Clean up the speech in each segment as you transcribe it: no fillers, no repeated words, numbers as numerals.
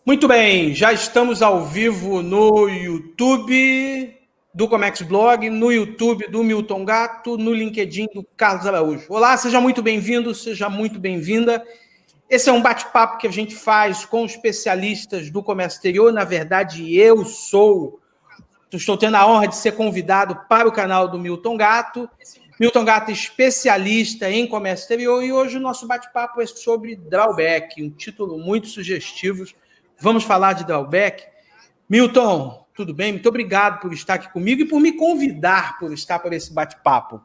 Muito bem, já estamos ao vivo no YouTube do Comex Blog, no YouTube do Milton Gato, no LinkedIn do Carlos Araújo. Olá, seja muito bem-vindo, seja muito bem-vinda. Esse é um bate-papo que a gente faz com especialistas do comércio exterior. Na verdade, estou tendo a honra de ser convidado para o canal do Milton Gato. Milton Gato é especialista em comércio exterior e hoje o nosso bate-papo é sobre drawback, um título muito sugestivo. Vamos falar de drawback. Milton, tudo bem? Muito obrigado por estar aqui comigo e por me convidar por estar por esse bate-papo.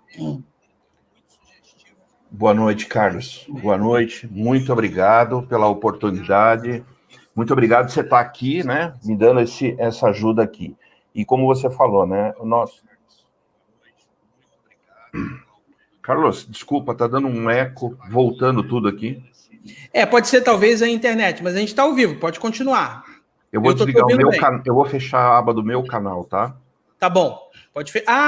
Boa noite, Carlos. Boa noite. Muito obrigado pela oportunidade. Muito obrigado por você estar aqui, né? Me dando essa ajuda aqui. E como você falou, né? Carlos, desculpa, tá dando um eco, voltando tudo aqui. Pode ser talvez a internet, mas a gente está ao vivo, pode continuar. Eu vou desligar o meu canal, eu vou fechar a aba do meu canal, tá? Tá bom.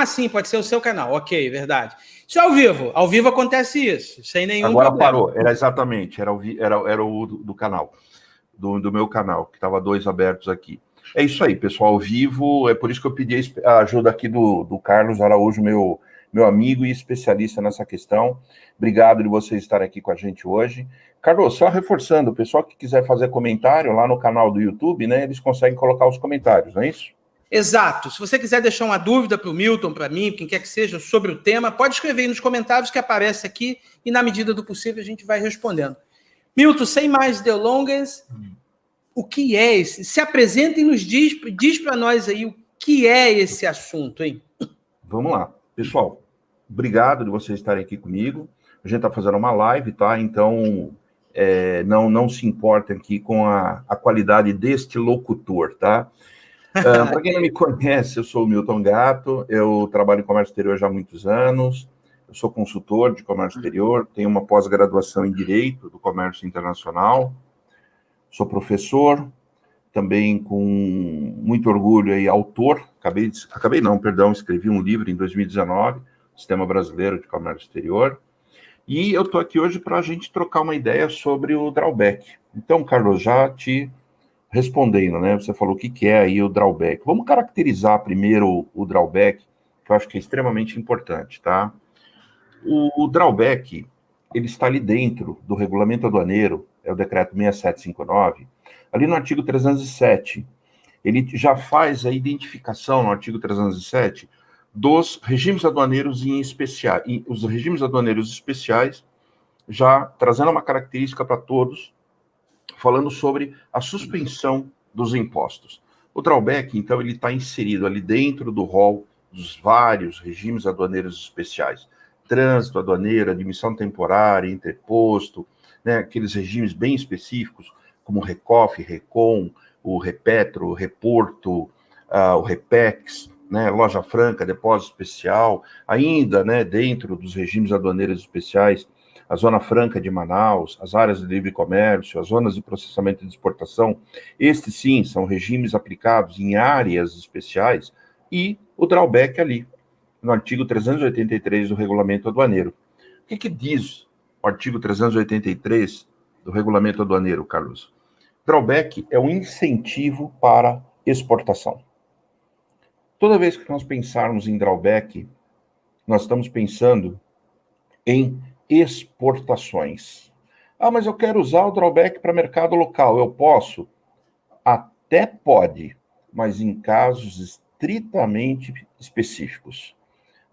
Sim, pode ser o seu canal. Ok, verdade. Isso é ao vivo. Ao vivo acontece isso, sem nenhum Agora problema. parou. Era o do canal, do meu canal, que estava dois abertos aqui. É isso aí, pessoal, ao vivo. É por isso que eu pedi a ajuda aqui do Carlos Araújo, meu amigo e especialista nessa questão. Obrigado de vocês estarem aqui com a gente hoje. Carlos, só reforçando, o pessoal que quiser fazer comentário lá no canal do YouTube, né, eles conseguem colocar os comentários, não é isso? Exato. Se você quiser deixar uma dúvida para o Milton, para mim, quem quer que seja, sobre o tema, pode escrever aí nos comentários que aparece aqui e, na medida do possível, a gente vai respondendo. Milton, sem mais delongas, o que é esse? Se apresenta e nos diz para nós aí o que é esse assunto, hein? Vamos lá. Pessoal, obrigado de vocês estarem aqui comigo. A gente está fazendo uma live, tá? Então, não se importem aqui com a qualidade deste locutor, tá? Para quem não me conhece, eu sou o Milton Gato, eu trabalho em comércio exterior já há muitos anos, eu sou consultor de comércio exterior, tenho uma pós-graduação em Direito do Comércio Internacional, sou professor, também com muito orgulho aí, autor, escrevi um livro em 2019, Sistema Brasileiro de Comércio Exterior, e eu estou aqui hoje para a gente trocar uma ideia sobre o drawback. Então, Carlos, já te respondendo, né? Você falou o que é aí o drawback. Vamos caracterizar primeiro o drawback, que eu acho que é extremamente importante, tá? O drawback, ele está ali dentro do regulamento aduaneiro, é o decreto 6759, ali no artigo 307, ele já faz a identificação no artigo 307 dos regimes aduaneiros em especial, e os regimes aduaneiros especiais, já trazendo uma característica para todos, falando sobre a suspensão dos impostos. O drawback, então, ele está inserido ali dentro do rol dos vários regimes aduaneiros especiais. Trânsito aduaneiro, admissão temporária, interposto, né, aqueles regimes bem específicos, como o RECOF, RECOM, o REPETRO, o REPORTO, o REPEX, né, loja franca, depósito especial, ainda, né, dentro dos regimes aduaneiros especiais, a Zona Franca de Manaus, as áreas de livre comércio, as zonas de processamento de exportação, estes sim são regimes aplicados em áreas especiais, e o drawback ali, no artigo 383 do Regulamento Aduaneiro. O que diz o artigo 383 do Regulamento Aduaneiro, Carlos? Drawback é um incentivo para exportação. Toda vez que nós pensarmos em drawback, nós estamos pensando em exportações. Mas eu quero usar o drawback para mercado local. Eu posso? Até pode, mas em casos estritamente específicos.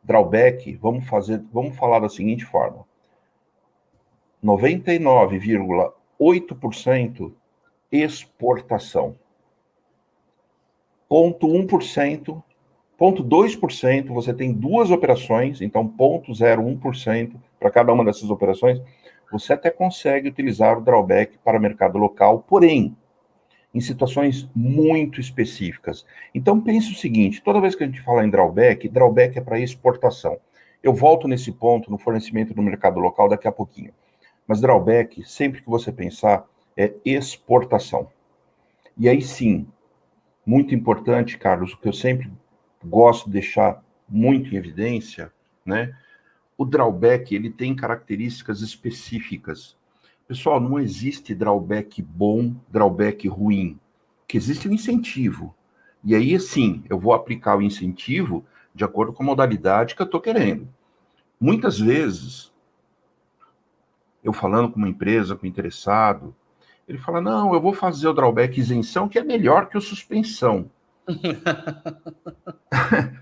Drawback, vamos falar da seguinte forma: 99,8% exportação. 0,1%, 0,2%, você tem duas operações, então 0,01% para cada uma dessas operações, você até consegue utilizar o drawback para mercado local, porém, em situações muito específicas. Então pense o seguinte, toda vez que a gente fala em drawback é para exportação. Eu volto nesse ponto no fornecimento do mercado local daqui a pouquinho. Mas drawback, sempre que você pensar, é exportação. E aí sim, muito importante, Carlos, o que eu sempre gosto de deixar muito em evidência, né? O drawback, ele tem características específicas. Pessoal, não existe drawback bom, drawback ruim. que existe um incentivo. E aí, sim, eu vou aplicar o incentivo de acordo com a modalidade que eu estou querendo. Muitas vezes, eu falando com uma empresa, com um interessado, ele fala, não, eu vou fazer o drawback isenção, que é melhor que o suspensão.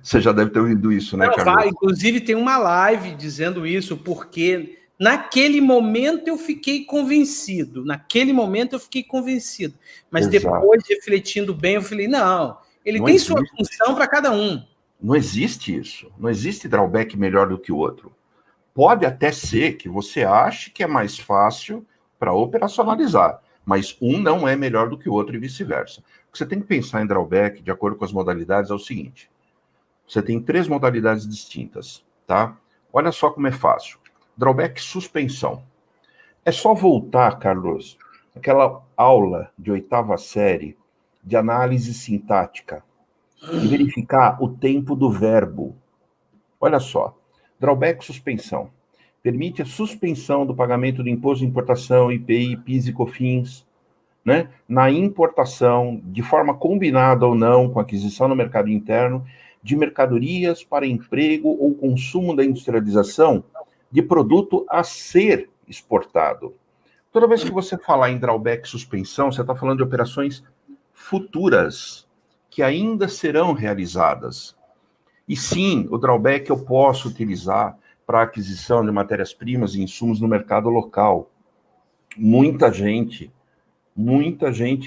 Você já deve ter ouvido isso, né, Não, Carlos? inclusive tem uma live dizendo isso, porque naquele momento eu fiquei convencido. Mas Exato. depois, refletindo bem, eu falei, não, ele Não tem sua existe. função para cada um. Não existe isso. Não existe drawback melhor do que o outro. Pode até ser que você ache que é mais fácil para operacionalizar, mas um não é melhor do que o outro e vice-versa. O que você tem que pensar em drawback, de acordo com as modalidades, é o seguinte: você tem 3 modalidades distintas, tá? Olha só como é fácil. Drawback suspensão. É só voltar, Carlos, aquela aula de 8ª série de análise sintática e verificar o tempo do verbo. Olha só. Drawback suspensão. Permite a suspensão do pagamento do imposto de importação, IPI, PIS e COFINS, né, na importação, de forma combinada ou não com aquisição no mercado interno, de mercadorias para emprego ou consumo da industrialização de produto a ser exportado. Toda vez que você falar em drawback suspensão, você está falando de operações futuras, que ainda serão realizadas. E sim, o drawback eu posso utilizar para aquisição de matérias-primas e insumos no mercado local. Muita gente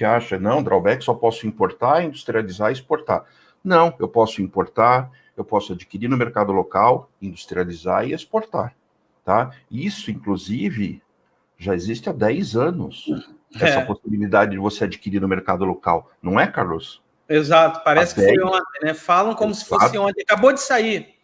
acha, não, drawback só posso importar, industrializar e exportar. Não, eu posso importar, eu posso adquirir no mercado local, industrializar e exportar, tá? Isso, inclusive, já existe há 10 anos, essa possibilidade de você adquirir no mercado local. Não é, Carlos? Exato, parece que foi ontem, né? Falam como se fosse Exato. ontem, acabou de sair.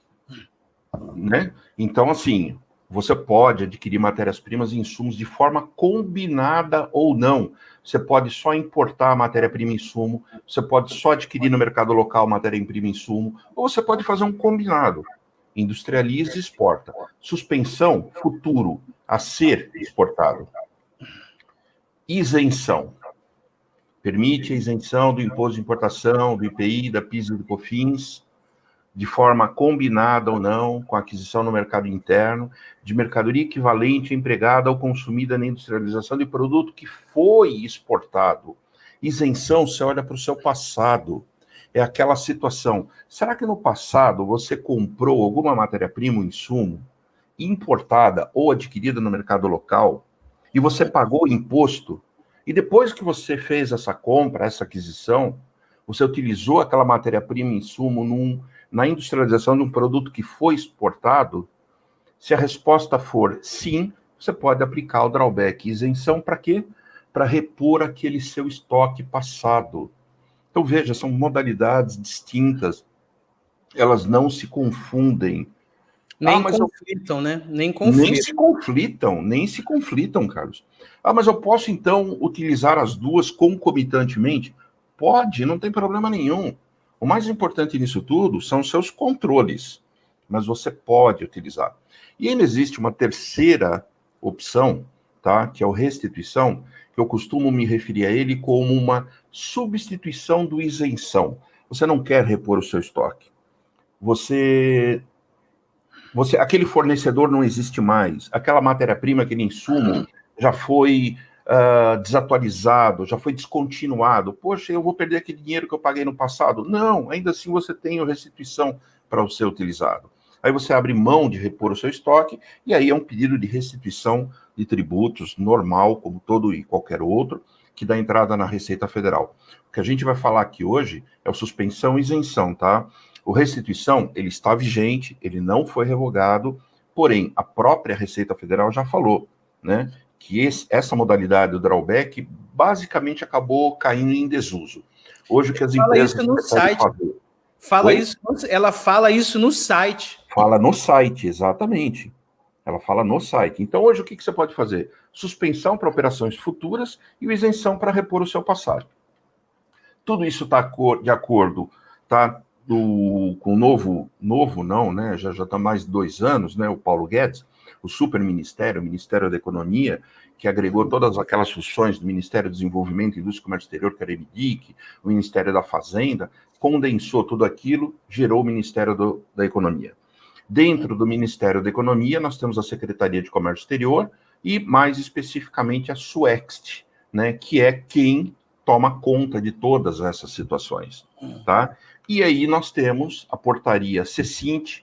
Né? Então, assim, você pode adquirir matérias-primas e insumos de forma combinada ou não. Você pode só importar a matéria-prima e insumo, você pode só adquirir no mercado local matéria-prima e insumo, ou você pode fazer um combinado. Industrializa e exporta. Suspensão, futuro, a ser exportado. Isenção. Permite a isenção do imposto de importação, do IPI, da PIS e do COFINS, de forma combinada ou não, com a aquisição no mercado interno, de mercadoria equivalente empregada ou consumida na industrialização de produto que foi exportado. Isenção, você olha para o seu passado. É aquela situação. Será que no passado você comprou alguma matéria-prima ou insumo importada ou adquirida no mercado local e você pagou o imposto? E depois que você fez essa compra, essa aquisição, você utilizou aquela matéria-prima e insumo na industrialização de um produto que foi exportado? Se a resposta for sim, você pode aplicar o drawback. Isenção para quê? Para repor aquele seu estoque passado. Então, veja, são modalidades distintas, elas não se confundem. Nem conflitam, né? Nem se conflitam, Carlos. Mas eu posso, então, utilizar as duas concomitantemente? Pode, não tem problema nenhum. O mais importante nisso tudo são os seus controles, mas você pode utilizar. E ainda existe uma terceira opção, tá? Que é o restituição, que eu costumo me referir a ele como uma substituição do isenção. Você não quer repor o seu estoque. Aquele fornecedor não existe mais, aquela matéria-prima, aquele insumo já foi desatualizado, já foi descontinuado. Poxa, eu vou perder aquele dinheiro que eu paguei no passado? Não, ainda assim você tem a restituição para o ser utilizado. Aí você abre mão de repor o seu estoque, e aí é um pedido de restituição de tributos normal, como todo e qualquer outro, que dá entrada na Receita Federal. O que a gente vai falar aqui hoje é o suspensão e isenção, tá? O restituição, ele está vigente, ele não foi revogado, porém, a própria Receita Federal já falou, né, que essa modalidade do drawback basicamente acabou caindo em desuso. Hoje o que as empresas Fala isso no site. fazer... Ela fala isso no site. Fala no site, exatamente. Ela fala no site. Então, hoje, o que você pode fazer? Suspensão para operações futuras e isenção para repor o seu passado. Tudo isso está de acordo, tá? Com o novo não, né? Já está mais de 2 anos, né? O Paulo Guedes, o superministério, o Ministério da Economia, que agregou todas aquelas funções do Ministério do Desenvolvimento, Indústria e Comércio Exterior, que era o MDIC, o Ministério da Fazenda, condensou tudo aquilo, gerou o Ministério da Economia. Dentro do Ministério da Economia, nós temos a Secretaria de Comércio Exterior e, mais especificamente, a SUEXT, né, que é quem toma conta de todas essas situações, tá? E aí nós temos a portaria CECINT,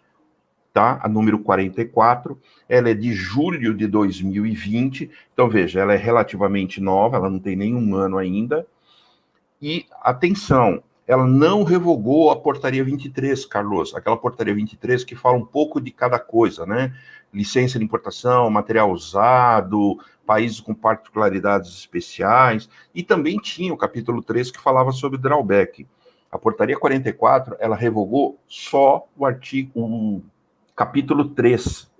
tá? A número 44, ela é de julho de 2020, então veja, ela é relativamente nova, ela não tem nenhum ano ainda, e atenção, ela não revogou a portaria 23, Carlos, aquela portaria 23 que fala um pouco de cada coisa, né? Licença de importação, material usado, países com particularidades especiais, e também tinha o capítulo 3 que falava sobre drawback. A portaria 44, ela revogou só o capítulo 3.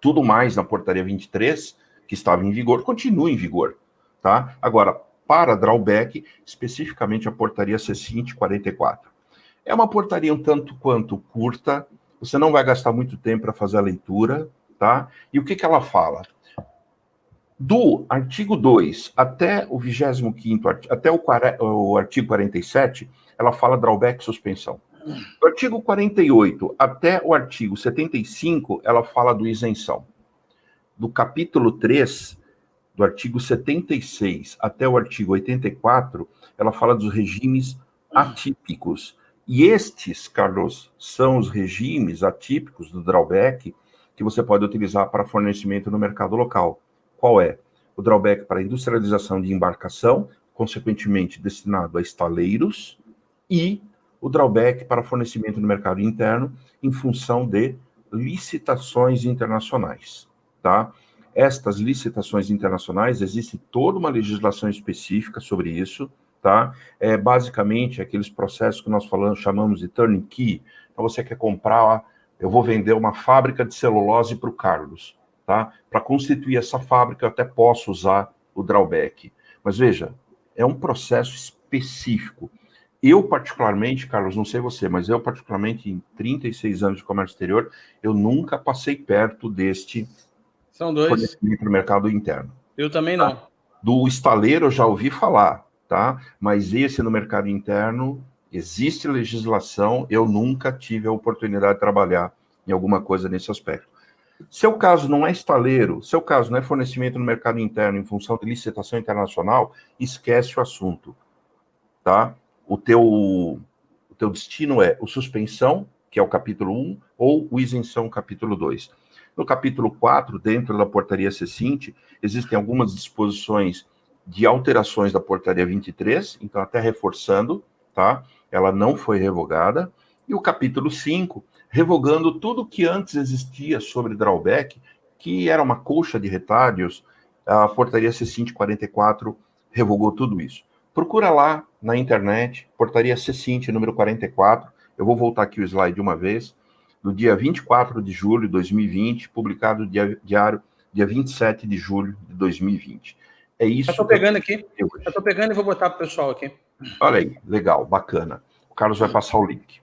Tudo mais na portaria 23, que estava em vigor, continua em vigor, tá? Agora, para drawback, especificamente a portaria CECINT 44. É uma portaria um tanto quanto curta, você não vai gastar muito tempo para fazer a leitura, tá? E o que ela fala? Do artigo 2 até o 25º, até o artigo 47, ela fala drawback e suspensão. Do artigo 48 até o artigo 75, ela fala do isenção. Do capítulo 3, do artigo 76 até o artigo 84, ela fala dos regimes atípicos. E estes, Carlos, são os regimes atípicos do drawback que você pode utilizar para fornecimento no mercado local. Qual é? O drawback para industrialização de embarcação, consequentemente destinado a estaleiros, e o drawback para fornecimento no mercado interno em função de licitações internacionais, tá? Estas licitações internacionais, existe toda uma legislação específica sobre isso, tá? Basicamente, aqueles processos que nós chamamos de turnkey. Então, você quer comprar, eu vou vender uma fábrica de celulose para o Carlos, tá? Para constituir essa fábrica, eu até posso usar o drawback. Mas, veja, é um processo específico. Eu, particularmente, Carlos, não sei você, mas eu, particularmente, em 36 anos de comércio exterior, eu nunca passei perto deste São dois. Fornecimento no mercado interno. Eu também não. Do estaleiro eu já ouvi falar, tá? Mas esse no mercado interno, existe legislação, eu nunca tive a oportunidade de trabalhar em alguma coisa nesse aspecto. Seu caso não é estaleiro, seu caso não é fornecimento no mercado interno em função de licitação internacional, esquece o assunto, tá? O teu destino é o suspensão, que é o capítulo 1, ou o isenção, capítulo 2. No capítulo 4, dentro da portaria CECINT, existem algumas disposições de alterações da portaria 23, então até reforçando, tá? Ela não foi revogada. E o capítulo 5, revogando tudo que antes existia sobre drawback, que era uma colcha de retalhos, a portaria CECINT 44 revogou tudo isso. Procura lá na internet, portaria CECINT número 44, eu vou voltar aqui o slide uma vez, do dia 24 de julho de 2020, publicado no diário, dia 27 de julho de 2020. É isso. Já estou pegando aqui. Já estou pegando e vou botar para o pessoal aqui. Olha aí, legal, bacana. O Carlos vai passar o link.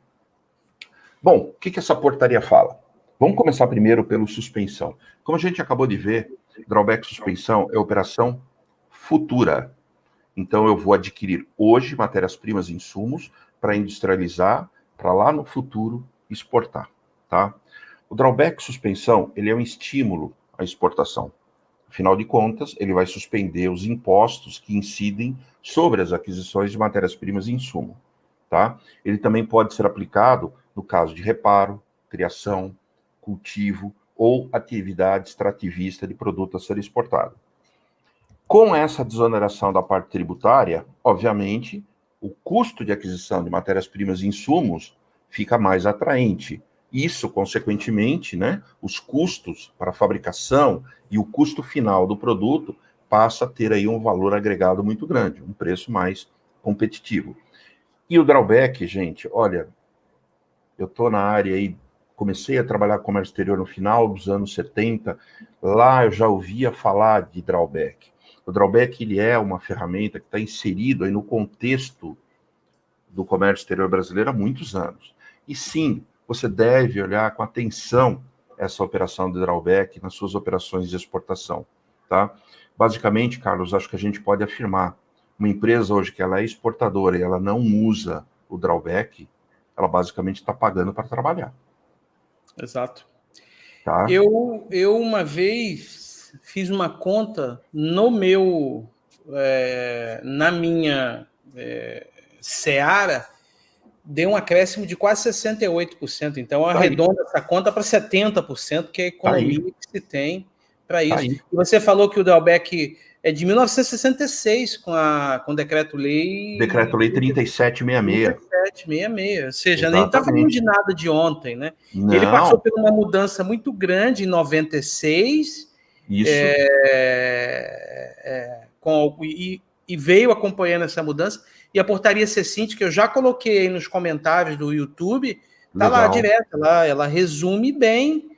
Bom, o que essa portaria fala? Vamos começar primeiro pelo suspensão. Como a gente acabou de ver, drawback suspensão é operação futura. Então, eu vou adquirir hoje matérias-primas e insumos para industrializar, para lá no futuro exportar. Tá? O drawback suspensão, ele é um estímulo à exportação. Afinal de contas, ele vai suspender os impostos que incidem sobre as aquisições de matérias-primas e insumo. Tá? Ele também pode ser aplicado no caso de reparo, criação, cultivo ou atividade extrativista de produto a ser exportado. Com essa desoneração da parte tributária, obviamente, o custo de aquisição de matérias-primas e insumos fica mais atraente. Isso, consequentemente, né, os custos para a fabricação e o custo final do produto passa a ter aí um valor agregado muito grande, um preço mais competitivo. E o drawback, gente, olha, eu estou na área aí, comecei a trabalhar com comércio exterior no final dos anos 70, lá eu já ouvia falar de drawback. O drawback, ele é uma ferramenta que está inserido aí no contexto do comércio exterior brasileiro há muitos anos. E sim, você deve olhar com atenção essa operação de drawback nas suas operações de exportação, tá? Basicamente, Carlos, acho que a gente pode afirmar, uma empresa hoje que ela é exportadora e ela não usa o drawback, ela basicamente está pagando para trabalhar. Exato. Tá? Eu uma vez fiz uma conta no meu, na minha Seara, deu um acréscimo de quase 68%. Então, eu arredondo essa conta para 70%, que é a economia que se tem para isso. E você falou que o drawback é de 1966, com o Decreto-Lei... Decreto-Lei 3766. 3766. Ou seja, Exatamente. a gente está falando de nada de ontem, né? Não. Ele passou por uma mudança muito grande em 96. Isso. E veio acompanhando essa mudança. E a portaria C-Cint, que eu já coloquei aí nos comentários do YouTube, está lá direto. Ela resume bem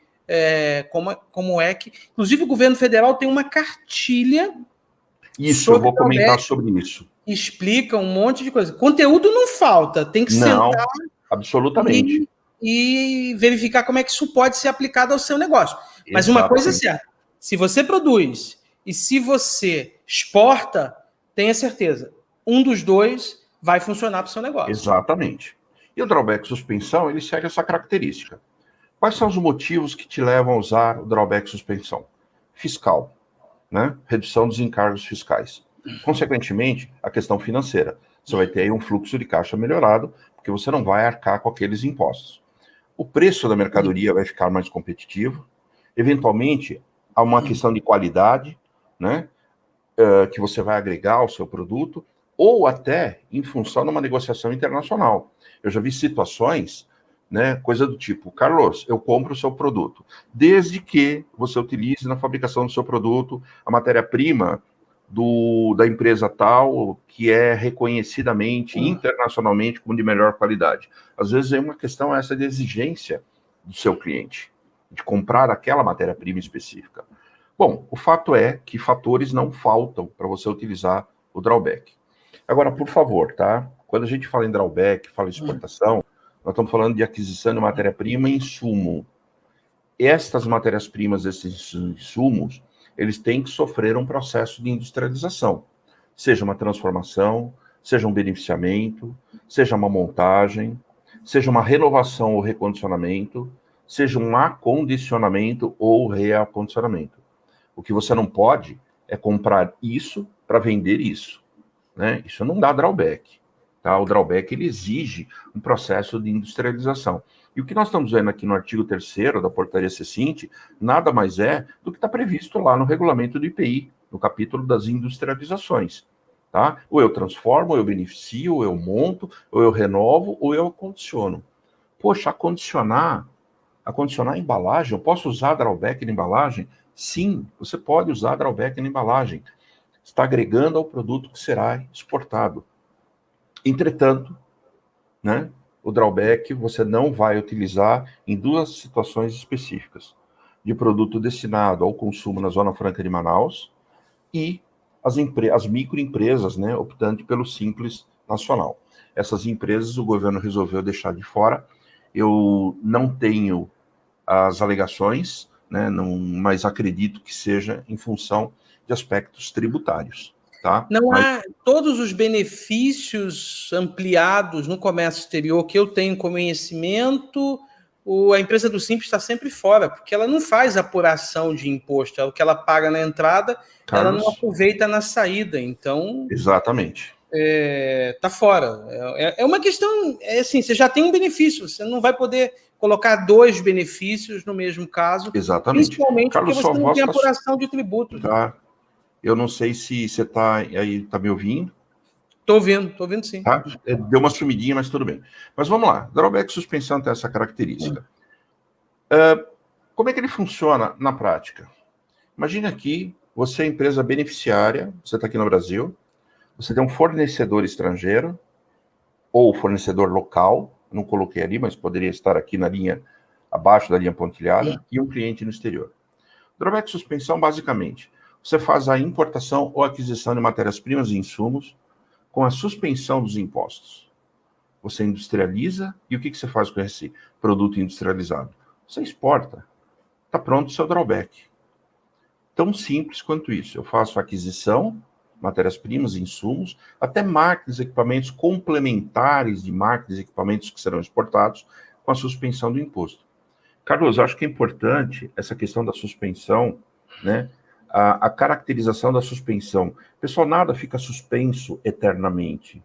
como é que... Inclusive, o governo federal tem uma cartilha... Isso, eu vou comentar sobre isso. Explica um monte de coisa. Conteúdo não falta, tem que sentar... Absolutamente. E verificar como é que isso pode ser aplicado ao seu negócio. Mas uma coisa é certa, se você produz e se você exporta, tenha certeza, um dos dois vai funcionar para o seu negócio. Exatamente. E o drawback suspensão, ele segue essa característica. Quais são os motivos que te levam a usar o drawback suspensão? Fiscal, né? Redução dos encargos fiscais. Consequentemente, a questão financeira. Você vai ter aí um fluxo de caixa melhorado, porque você não vai arcar com aqueles impostos. O preço da mercadoria vai ficar mais competitivo. Eventualmente, há uma questão de qualidade, né? Que você vai agregar ao seu produto, ou até em função de uma negociação internacional. Eu já vi situações, né, coisa do tipo, Carlos, eu compro o seu produto, desde que você utilize na fabricação do seu produto a matéria-prima da empresa tal, que é reconhecidamente, internacionalmente, como de melhor qualidade. Às vezes é uma questão essa de exigência do seu cliente, de comprar aquela matéria-prima específica. Bom, o fato é que fatores não faltam para você utilizar o drawback. Agora, por favor, tá? Quando a gente fala em drawback, fala em exportação, nós estamos falando de aquisição de matéria-prima e insumo. Estas matérias-primas, esses insumos, eles têm que sofrer um processo de industrialização. Seja uma transformação, seja um beneficiamento, seja uma montagem, seja uma renovação ou recondicionamento, seja um acondicionamento ou reacondicionamento. O que você não pode é comprar isso para vender isso, né? Isso não dá drawback, tá? O drawback, ele exige um processo de industrialização. E o que nós estamos vendo aqui no artigo 3º da portaria C-Cint, nada mais é do que está previsto lá no regulamento do IPI, no capítulo das industrializações, tá? Ou eu transformo, ou eu beneficio, ou eu monto, ou eu renovo, ou eu acondiciono. Poxa, acondicionar a embalagem, eu posso usar drawback na embalagem? Sim, você pode usar drawback na embalagem. Está agregando ao produto que será exportado. Entretanto, né, o drawback você não vai utilizar em duas situações específicas. De produto destinado ao consumo na Zona Franca de Manaus e as microempresas, né, optando pelo Simples Nacional. Essas empresas o governo resolveu deixar de fora. Eu não tenho as alegações, né, mas acredito que seja em função de aspectos tributários. Tá? Não há todos os benefícios ampliados no comércio exterior que eu tenho conhecimento, a empresa do Simples está sempre fora, porque ela não faz apuração de imposto, o que ela paga na entrada, Carlos, ela não aproveita na saída, então... Exatamente. Está fora. É uma questão, assim, você já tem um benefício, você não vai poder colocar dois benefícios no mesmo caso. Exatamente. Principalmente Carlos, porque você não tem apuração de tributos. Tá. Eu não sei se você está aí, tá me ouvindo. Estou ouvindo sim. Tá? Deu uma sumidinha, mas tudo bem. Mas vamos lá. Drawback suspensão tem essa característica. Como é que ele funciona na prática? Imagine aqui, você é empresa beneficiária, você está aqui no Brasil, você tem um fornecedor estrangeiro, ou fornecedor local, não coloquei ali, mas poderia estar aqui na linha, abaixo da linha pontilhada, e um cliente no exterior. Drawback suspensão, basicamente, você faz a importação ou aquisição de matérias-primas e insumos com a suspensão dos impostos. Você industrializa, e o que você faz com esse produto industrializado? Você exporta. está pronto o seu drawback. Tão simples quanto isso. Eu faço aquisição, matérias-primas, insumos, até máquinas, equipamentos complementares de máquinas e equipamentos que serão exportados com a suspensão do imposto. Carlos, eu acho que é importante essa questão da suspensão, né? A caracterização da suspensão. Pessoal, nada fica suspenso eternamente.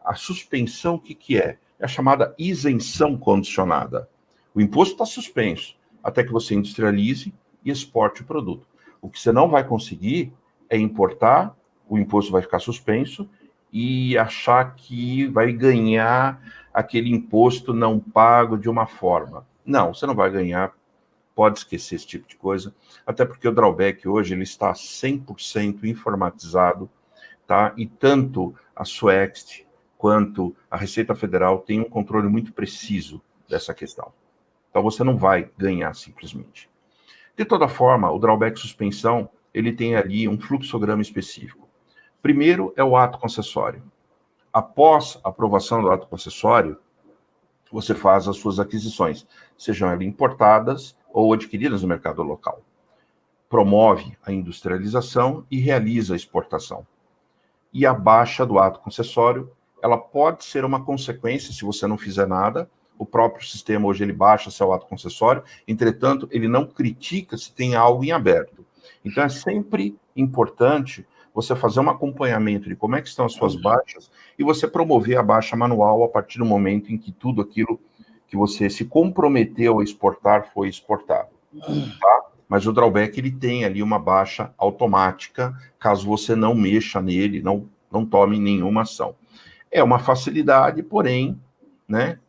A suspensão, o que é? É a chamada isenção condicionada. O imposto está suspenso até que você industrialize e exporte o produto. O que você não vai conseguir é importar, o imposto vai ficar suspenso e achar que vai ganhar aquele imposto não pago de uma forma. Não, você não vai ganhar, pode esquecer esse tipo de coisa, até porque o drawback hoje ele está 100% informatizado, tá? E tanto a Suext quanto a Receita Federal tem um controle muito preciso dessa questão. Então você não vai ganhar simplesmente. De toda forma, o drawback suspensão, ele tem ali um fluxograma específico. Primeiro é o ato concessório. Após a aprovação do ato concessório, você faz as suas aquisições, sejam elas importadas ou adquiridas no mercado local. Promove a industrialização e realiza a exportação. E a baixa do ato concessório, ela pode ser uma consequência se você não fizer nada. O próprio sistema hoje ele baixa seu ato concessório, entretanto, ele não critica se tem algo em aberto. Então, é sempre importante você fazer um acompanhamento de como é que estão as suas baixas e você promover a baixa manual a partir do momento em que tudo aquilo que você se comprometeu a exportar foi exportado. Tá? Mas o drawback, ele tem ali uma baixa automática, caso você não mexa nele, não tome nenhuma ação. É uma facilidade, porém, né,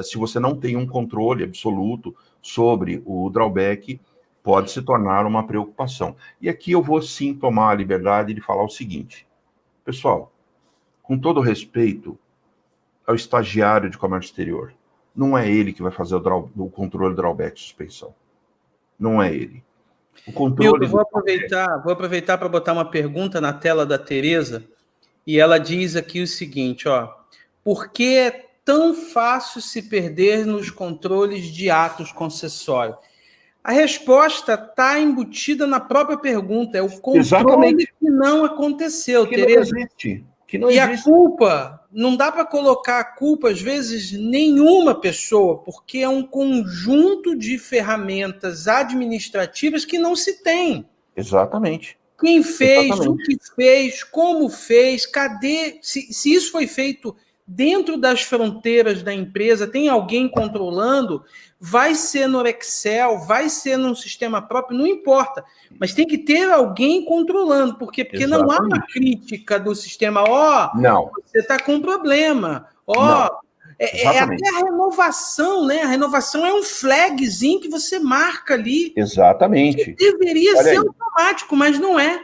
se você não tem um controle absoluto sobre o drawback, pode se tornar uma preocupação. E aqui eu vou sim tomar a liberdade de falar o seguinte, pessoal, com todo respeito ao estagiário de comércio exterior, não é ele que vai fazer o controle do drawback suspensão. Não é ele. O controle. Milton, vou aproveitar para botar uma pergunta na tela da Tereza, e ela diz aqui o seguinte, ó, por que é tão fácil se perder nos controles de atos concessórios? A resposta está embutida na própria pergunta, é o controle. Exatamente. Que não aconteceu, que Tereza. Não existe. E a culpa, não dá para colocar a culpa, às vezes, nenhuma pessoa, porque é um conjunto de ferramentas administrativas que não se tem. Exatamente. Quem fez, o que fez, como fez, cadê? Se isso foi feito dentro das fronteiras da empresa, tem alguém controlando, vai ser no Excel, vai ser num sistema próprio, não importa. Mas tem que ter alguém controlando. Por quê? Porque não há uma crítica do sistema. Não. Você está com um problema. É até a renovação, né? A renovação é um flagzinho que você marca ali. Exatamente. Que deveria ser automático, mas não é.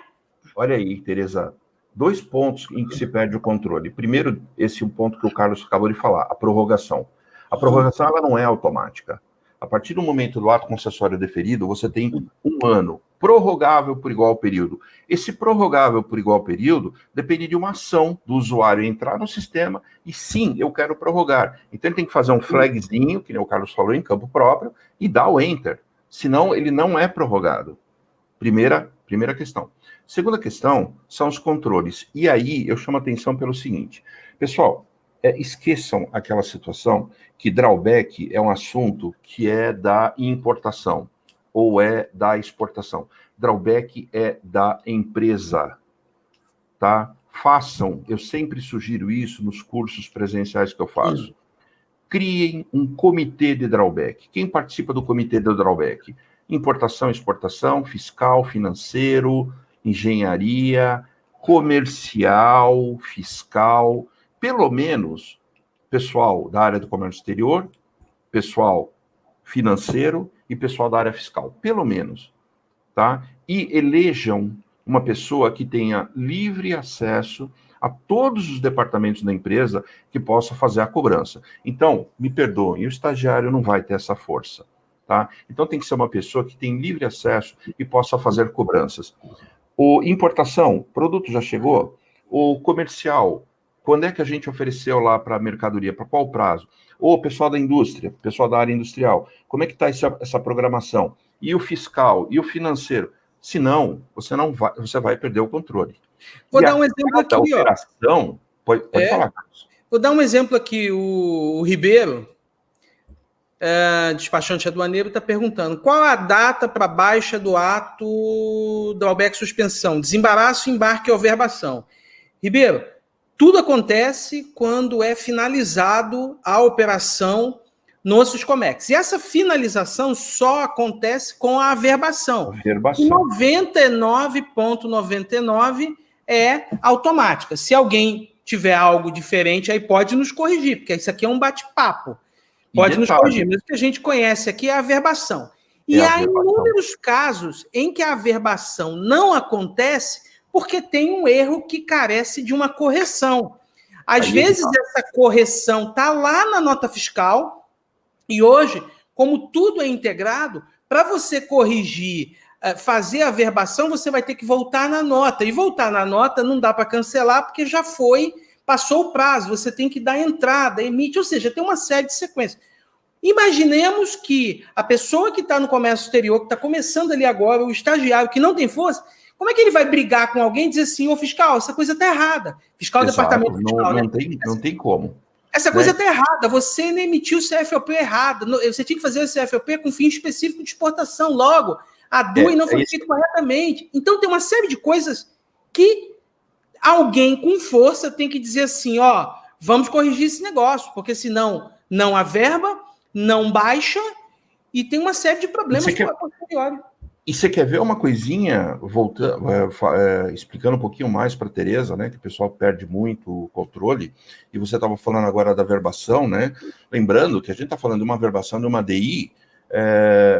Olha aí, Tereza. 2 pontos em que se perde o controle. Primeiro, esse ponto que o Carlos acabou de falar, a prorrogação. A prorrogação ela não é automática. A partir do momento do ato concessório deferido, você tem 1 ano prorrogável por igual período. Esse prorrogável por igual período depende de uma ação do usuário entrar no sistema e sim, eu quero prorrogar. Então ele tem que fazer um flagzinho, que nem o Carlos falou, em campo próprio, e dar o enter. Senão ele não é prorrogado. Primeira questão. Segunda questão são os controles. E aí eu chamo a atenção pelo seguinte. Pessoal, esqueçam aquela situação que drawback é um assunto que é da importação ou é da exportação. Drawback é da empresa, tá? Façam, eu sempre sugiro isso nos cursos presenciais que eu faço. Criem um comitê de drawback. Quem participa do comitê de drawback? Importação, exportação, fiscal, financeiro, engenharia, comercial, fiscal, pelo menos pessoal da área do comércio exterior, pessoal financeiro e pessoal da área fiscal, pelo menos, tá? E elejam uma pessoa que tenha livre acesso a todos os departamentos da empresa que possa fazer a cobrança. Então, me perdoem, o estagiário não vai ter essa força, tá? Então tem que ser uma pessoa que tem livre acesso e possa fazer cobranças. O importação, produto já chegou? O comercial, Quando é que a gente ofereceu lá para a mercadoria? Para qual prazo? Ou pessoal da indústria, pessoal da área industrial, como é que está essa programação? E o fiscal, e o financeiro? Se não, você vai perder o controle. Vou dar um exemplo aqui, operação, pode falar, Carlos. Vou dar um exemplo aqui, o Ribeiro, despachante aduaneiro, está perguntando qual a data para baixa do ato drawback suspensão, desembaraço, embarque ou verbação. Ribeiro, tudo acontece quando é finalizado a operação no Suscomex. E essa finalização só acontece com a averbação. 99,99% é automática. Se alguém tiver algo diferente, aí pode nos corrigir, porque isso aqui é um bate-papo. Pode nos corrigir, mas o que a gente conhece aqui é a averbação. E há inúmeros casos em que a averbação não acontece porque tem um erro que carece de uma correção. Às vezes, essa correção está lá na nota fiscal, e hoje, como tudo é integrado, para você corrigir, fazer a averbação, você vai ter que voltar na nota. E voltar na nota não dá para cancelar, porque já passou o prazo, você tem que dar entrada, emite, ou seja, tem uma série de sequências. Imaginemos que a pessoa que está no comércio exterior, que está começando ali agora, o estagiário que não tem força, como é que ele vai brigar com alguém e dizer assim, ô fiscal, essa coisa está errada? Fiscal do departamento fiscal, não tem como. Essa coisa está errada, você emitiu o CFOP errado, você tinha que fazer o CFOP com fim específico de exportação, logo, a DUI não foi feita corretamente. Então tem uma série de coisas que alguém com força tem que dizer assim, vamos corrigir esse negócio, porque senão não averba, não baixa, e tem uma série de problemas para posteriori. E você quer ver uma coisinha, voltando, explicando um pouquinho mais para a Tereza, né, que o pessoal perde muito o controle, e você estava falando agora da verbação, né? Lembrando que a gente está falando de uma verbação de uma DI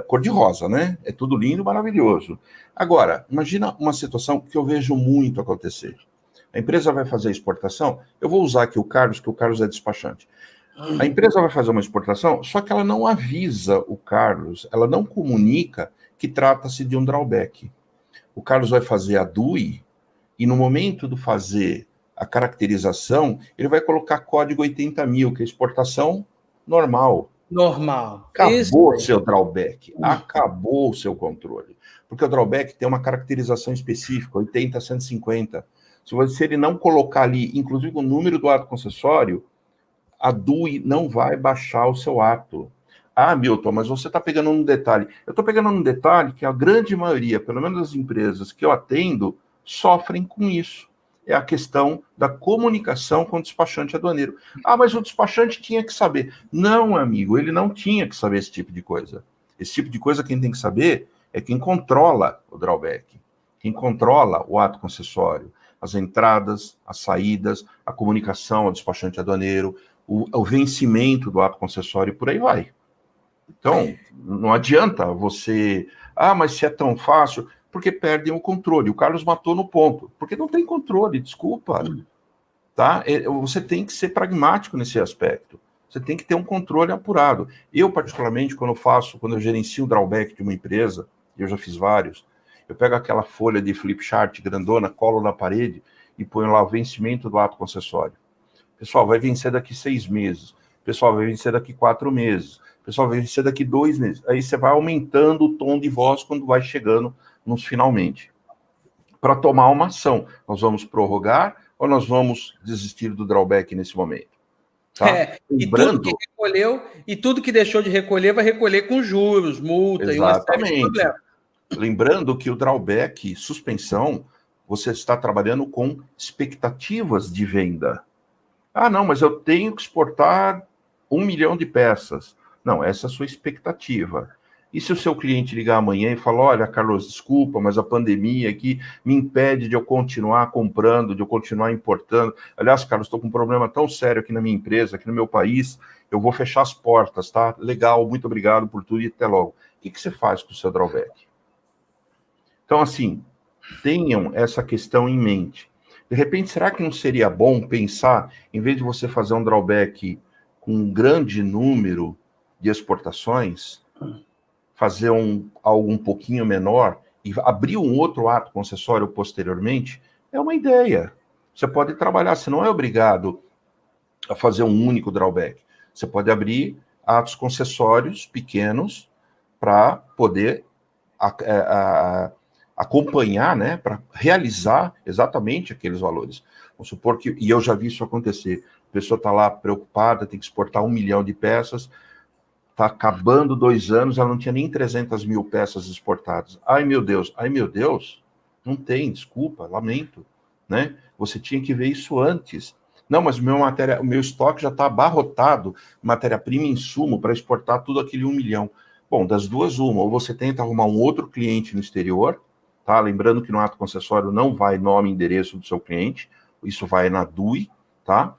cor-de-rosa, né? É tudo lindo, maravilhoso. Agora, imagina uma situação que eu vejo muito acontecer. A empresa vai fazer exportação, eu vou usar aqui o Carlos, que o Carlos é despachante. A empresa vai fazer uma exportação, só que ela não avisa o Carlos, ela não comunica que trata-se de um drawback. O Carlos vai fazer a DUI e no momento de fazer a caracterização, ele vai colocar código 80.000, que é exportação normal. Normal. Acabou o seu drawback, acabou o seu controle. Porque o drawback tem uma caracterização específica, 80-150. Se ele não colocar ali, inclusive o número do ato concessório, a DUI não vai baixar o seu ato. Ah, Milton, mas você está pegando um detalhe. Eu estou pegando um detalhe que a grande maioria, pelo menos as empresas que eu atendo, sofrem com isso. É a questão da comunicação com o despachante aduaneiro. Ah, mas o despachante tinha que saber. Não, amigo, ele não tinha que saber esse tipo de coisa. Esse tipo de coisa quem tem que saber é quem controla o drawback, quem controla o ato concessório, as entradas, as saídas, a comunicação ao despachante aduaneiro, o vencimento do ato concessório e por aí vai. Então, não adianta você... Ah, mas se é tão fácil... Porque perdem o controle. O Carlos matou no ponto. Porque não tem controle, desculpa. Tá? Você tem que ser pragmático nesse aspecto. Você tem que ter um controle apurado. Eu, particularmente, quando eu gerencio o drawback de uma empresa, e eu já fiz vários, eu pego aquela folha de flip chart grandona, colo na parede e ponho lá o vencimento do ato concessório. Pessoal, vai vencer daqui 6 meses. Pessoal, vai vencer daqui 4 meses. Pessoal, vai vencer daqui 2 meses. Aí você vai aumentando o tom de voz quando vai chegando nos finalmente. Para tomar uma ação, nós vamos prorrogar ou nós vamos desistir do drawback nesse momento? Tá? E tudo que deixou de recolher vai recolher com juros, multa e uma série de problemas. Lembrando que o drawback, suspensão, você está trabalhando com expectativas de venda. Ah, não, mas eu tenho que exportar 1 milhão de peças. Não, essa é a sua expectativa. E se o seu cliente ligar amanhã e falar, olha, Carlos, desculpa, mas a pandemia aqui me impede de eu continuar comprando, de eu continuar importando. Aliás, Carlos, estou com um problema tão sério aqui na minha empresa, aqui no meu país, eu vou fechar as portas, tá? Legal, muito obrigado por tudo e até logo. O que você faz com o seu drawback? Então, assim, tenham essa questão em mente. De repente, será que não seria bom pensar, em vez de você fazer um drawback com um grande número de exportações, fazer algo um pouquinho menor e abrir um outro ato concessório posteriormente? É uma ideia. Você pode trabalhar, você não é obrigado a fazer um único drawback. Você pode abrir atos concessórios pequenos para poder acompanhar, né, para realizar exatamente aqueles valores. Vamos supor que, e eu já vi isso acontecer, a pessoa está lá preocupada, tem que exportar 1 milhão de peças, está acabando 2 anos, ela não tinha nem 300 mil peças exportadas. Ai, meu Deus, não tem, desculpa, lamento, né? Você tinha que ver isso antes. Não, mas o meu estoque já está abarrotado, matéria-prima e insumo para exportar tudo aquele 1 milhão. Bom, das duas, uma, ou você tenta arrumar um outro cliente no exterior, tá? Lembrando que no ato concessório não vai nome e endereço do seu cliente, isso vai na DUI, tá?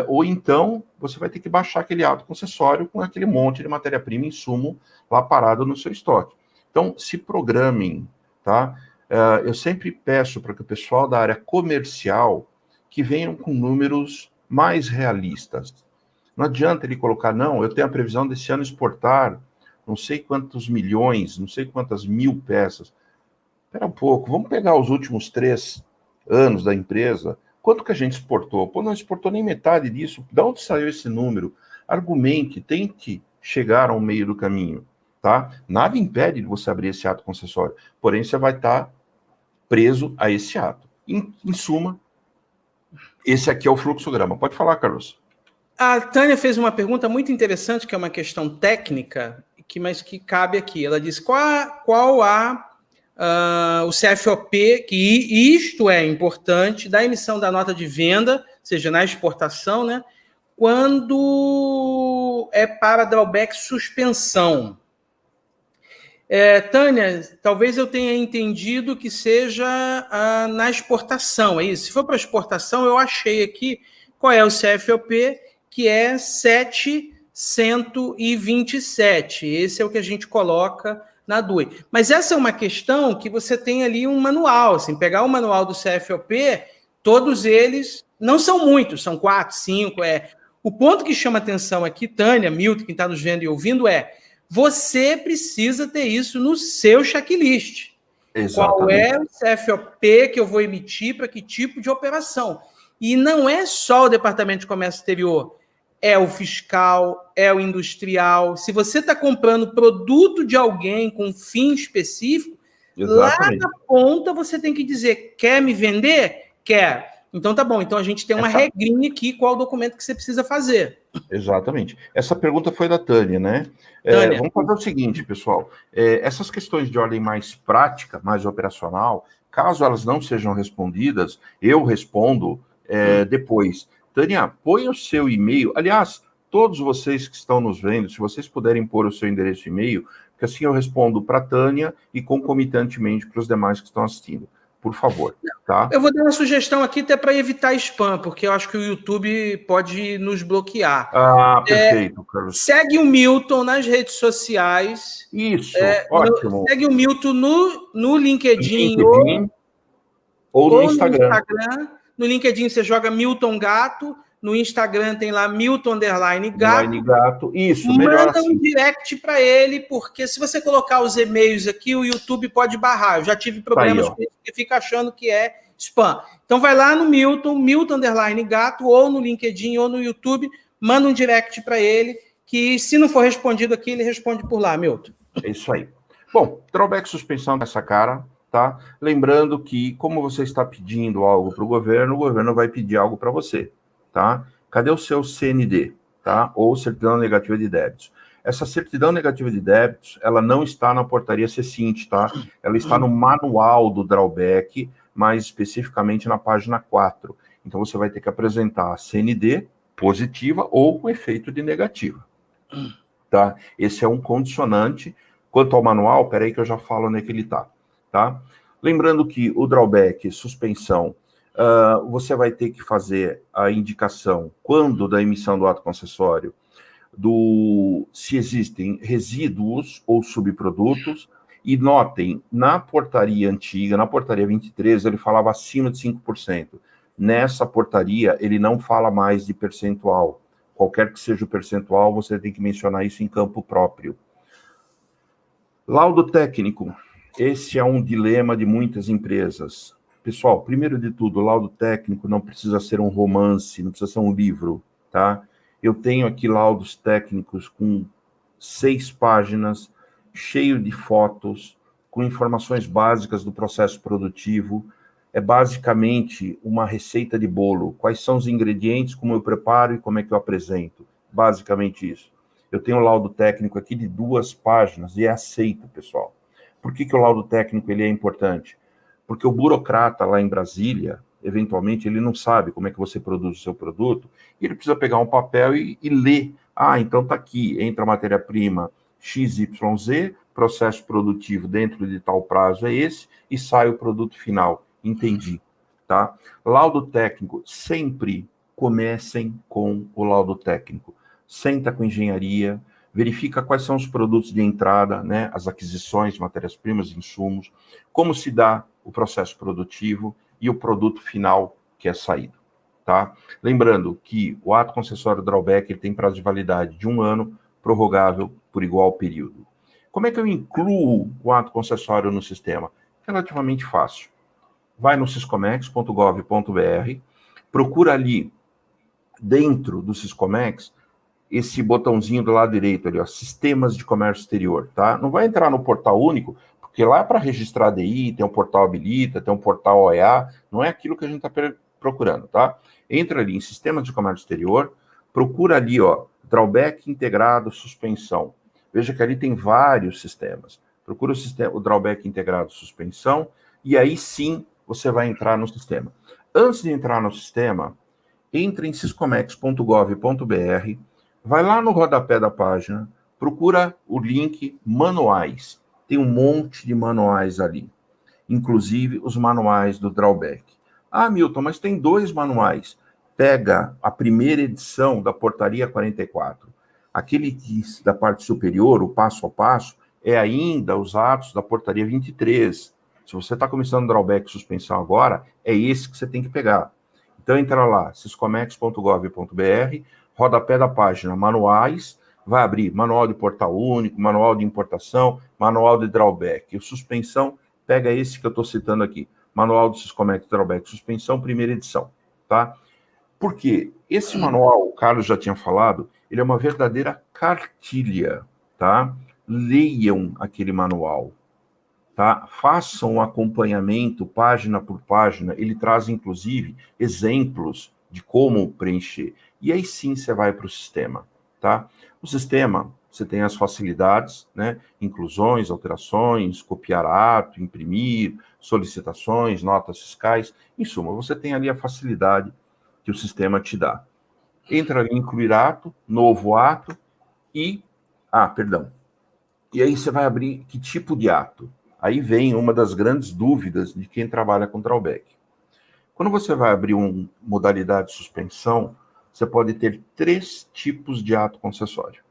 Ou então, você vai ter que baixar aquele ato concessório com aquele monte de matéria-prima e insumo lá parado no seu estoque. Então, se programem, tá? Eu sempre peço para que o pessoal da área comercial que venham com números mais realistas. Não adianta ele colocar, não, eu tenho a previsão desse ano exportar não sei quantos milhões, não sei quantas mil peças. Espera um pouco, vamos pegar os últimos 3 anos da empresa. Quanto que a gente exportou? Pô, não exportou nem metade disso. De onde saiu esse número? Argumente, tente chegar ao meio do caminho, tá? Nada impede de você abrir esse ato concessório, porém você vai estar preso a esse ato. Em suma, esse aqui é o fluxograma. Pode falar, Carlos. A Tânia fez uma pergunta muito interessante, que é uma questão técnica, mas que cabe aqui. Ela diz qual o CFOP, que isto é importante, da emissão da nota de venda, seja na exportação, né, quando é para drawback suspensão. Tânia, talvez eu tenha entendido que seja na exportação, é isso? Se for para exportação, eu achei aqui qual é o CFOP, que é 727. Esse é o que a gente coloca na DUI. Mas essa é uma questão que você tem ali um manual. Assim, pegar o manual do CFOP, todos eles, não são muitos, são 4, 5. O ponto que chama atenção aqui, Tânia, Milton, quem está nos vendo e ouvindo, você precisa ter isso no seu checklist. Exatamente. Qual é o CFOP que eu vou emitir para que tipo de operação? E não é só o Departamento de Comércio Exterior, é o fiscal, é o industrial. Se você está comprando produto de alguém com fim específico, exatamente, lá na ponta você tem que dizer, quer me vender? Quer. Então tá bom, então a gente tem uma regrinha aqui, qual o documento que você precisa fazer. Exatamente. Essa pergunta foi da Tânia, né? Tânia. Vamos fazer o seguinte, pessoal. Essas questões de ordem mais prática, mais operacional, caso elas não sejam respondidas, eu respondo depois. Tânia, põe o seu e-mail. Aliás, todos vocês que estão nos vendo, se vocês puderem pôr o seu endereço de e-mail, porque assim eu respondo para a Tânia e concomitantemente para os demais que estão assistindo. Por favor, tá? Eu vou dar uma sugestão aqui até para evitar spam, porque eu acho que o YouTube pode nos bloquear. Perfeito, Carlos. Segue o Milton nas redes sociais. Isso, ótimo. Segue o Milton no LinkedIn ou no Instagram. No LinkedIn você joga Milton Gato, no Instagram tem lá Milton_Gato. Isso, melhor assim. Manda um direct para ele, porque se você colocar os e-mails aqui, o YouTube pode barrar. Eu já tive problemas com isso, porque fica achando que é spam. Então vai lá no Milton_Gato, ou no LinkedIn, ou no YouTube, manda um direct para ele, que se não for respondido aqui, ele responde por lá, Milton. É isso aí. Bom, drawback suspensão nessa cara, tá? Lembrando que, como você está pedindo algo para o governo vai pedir algo para você, tá? Cadê o seu CND, tá? Ou certidão negativa de débitos. Essa certidão negativa de débitos, ela não está na portaria C-Cint, tá? Ela está no manual do drawback, mais especificamente na página 4. Então, você vai ter que apresentar a CND positiva ou com efeito de negativa, tá? Esse é um condicionante. Quanto ao manual, peraí que eu já falo onde é que ele está. Tá? Lembrando que o drawback, suspensão, você vai ter que fazer a indicação, quando da emissão do ato concessório, se existem resíduos ou subprodutos, e notem, na portaria antiga, na portaria 23, ele falava acima de 5%. Nessa portaria, ele não fala mais de percentual. Qualquer que seja o percentual, você tem que mencionar isso em campo próprio. Laudo técnico. Esse é um dilema de muitas empresas. pessoal, primeiro de tudo, o laudo técnico não precisa ser um romance, não precisa ser um livro, tá? Eu tenho aqui laudos técnicos com 6 páginas, cheio de fotos, com informações básicas do processo produtivo. É basicamente uma receita de bolo. Quais são os ingredientes, como eu preparo e como é que eu apresento. Basicamente isso. Eu tenho um laudo técnico aqui de 2 páginas e é aceito, pessoal. Por que o laudo técnico ele é importante? Porque o burocrata lá em Brasília, eventualmente, ele não sabe como é que você produz o seu produto, e ele precisa pegar um papel e ler. Ah, então está aqui, entra a matéria-prima XYZ, processo produtivo dentro de tal prazo é esse, e sai o produto final. Entendi, tá? Laudo técnico, sempre comecem com o laudo técnico. Senta com engenharia, verifica quais são os produtos de entrada, né, as aquisições de matérias-primas, insumos, como se dá o processo produtivo e o produto final que é saído, tá? Lembrando que o ato concessório drawback ele tem prazo de validade de 1 ano, prorrogável por igual período. Como é que eu incluo o ato concessório no sistema? Relativamente fácil. Vai no siscomex.gov.br, procura ali dentro do Siscomex esse botãozinho do lado direito ali, ó, Sistemas de Comércio Exterior, tá? Não vai entrar no portal único, porque lá é para registrar DI, tem um portal habilita, tem um portal OEA, não é aquilo que a gente está procurando, tá? Entra ali em Sistemas de Comércio Exterior, procura ali, ó, drawback integrado, suspensão. Veja que ali tem vários sistemas. Procura o drawback integrado, suspensão, e aí sim você vai entrar no sistema. Antes de entrar no sistema, entre em siscomex.gov.br, vai lá no rodapé da página, procura o link manuais. Tem um monte de manuais ali, inclusive os manuais do drawback. Ah, Milton, mas tem 2 manuais. Pega a primeira edição da Portaria 44. Aquele da parte superior, o passo a passo, é ainda os atos da Portaria 23. Se você está começando drawback suspensão agora, é esse que você tem que pegar. Então, entra lá, siscomex.gov.br, rodapé da página Manuais, vai abrir Manual de Portal Único, Manual de Importação, Manual de Drawback. E suspensão, pega esse que eu estou citando aqui, Manual do Siscomex Drawback Suspensão, primeira edição, tá? Porque esse manual, o Carlos já tinha falado, ele é uma verdadeira cartilha, tá? Leiam aquele manual. Tá? Façam um acompanhamento página por página, ele traz inclusive exemplos de como preencher. E aí sim você vai para o sistema, tá? O sistema, você tem as facilidades, né? Inclusões, alterações, copiar ato, imprimir, solicitações, notas fiscais, em suma, você tem ali a facilidade que o sistema te dá. Entra ali em incluir ato, novo ato e... perdão. E aí você vai abrir que tipo de ato? Aí vem uma das grandes dúvidas de quem trabalha com drawback. Quando você vai abrir uma modalidade de suspensão, você pode ter 3 tipos de ato concessório.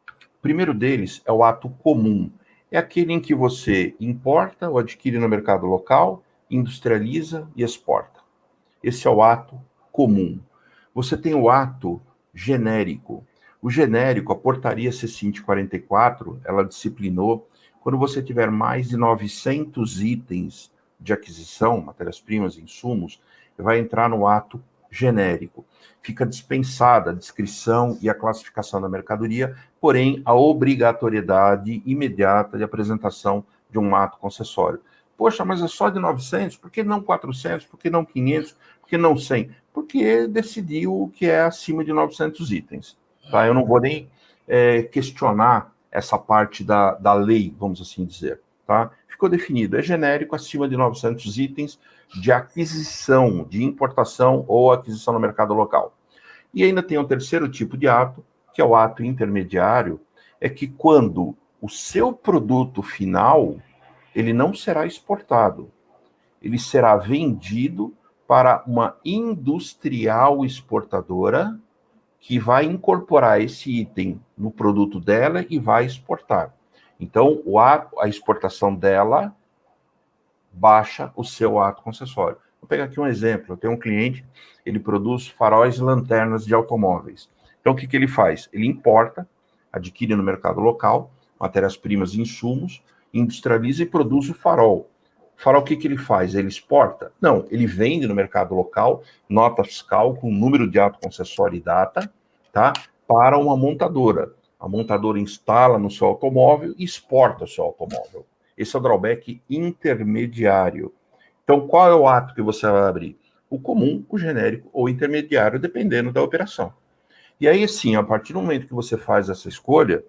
O primeiro deles é o ato comum. É aquele em que você importa ou adquire no mercado local, industrializa e exporta. Esse é o ato comum. Você tem o ato genérico. O genérico, a portaria C-CINT 44, ela disciplinou quando você tiver mais de 900 itens de aquisição, matérias-primas, insumos, vai entrar no ato genérico. Fica dispensada a descrição e a classificação da mercadoria, porém, a obrigatoriedade imediata de apresentação de um ato concessório. Poxa, mas é só de 900? Por que não 400? Por que não 500? Por que não 100? Porque decidiu o que é acima de 900 itens. Tá? Eu não vou nem questionar essa parte da lei, vamos assim dizer. Tá? Ficou definido, é genérico acima de 900 itens de aquisição, de importação ou aquisição no mercado local. E ainda tem um terceiro tipo de ato, que é o ato intermediário, é que quando o seu produto final, ele não será exportado, ele será vendido para uma industrial exportadora que vai incorporar esse item no produto dela e vai exportar. Então, a exportação dela baixa o seu ato concessório. Vou pegar aqui um exemplo. Eu tenho um cliente, ele produz faróis e lanternas de automóveis. Então, o que ele faz? Ele importa, adquire no mercado local, matérias-primas e insumos, industrializa e produz o farol. Farol, o que ele faz? Ele exporta? Não, ele vende no mercado local, nota fiscal com número de ato concessório e data, tá? Para uma montadora. A montadora instala no seu automóvel e exporta o seu automóvel. Esse é o drawback intermediário. Então, qual é o ato que você vai abrir? O comum, o genérico ou intermediário, dependendo da operação. E aí, sim, a partir do momento que você faz essa escolha,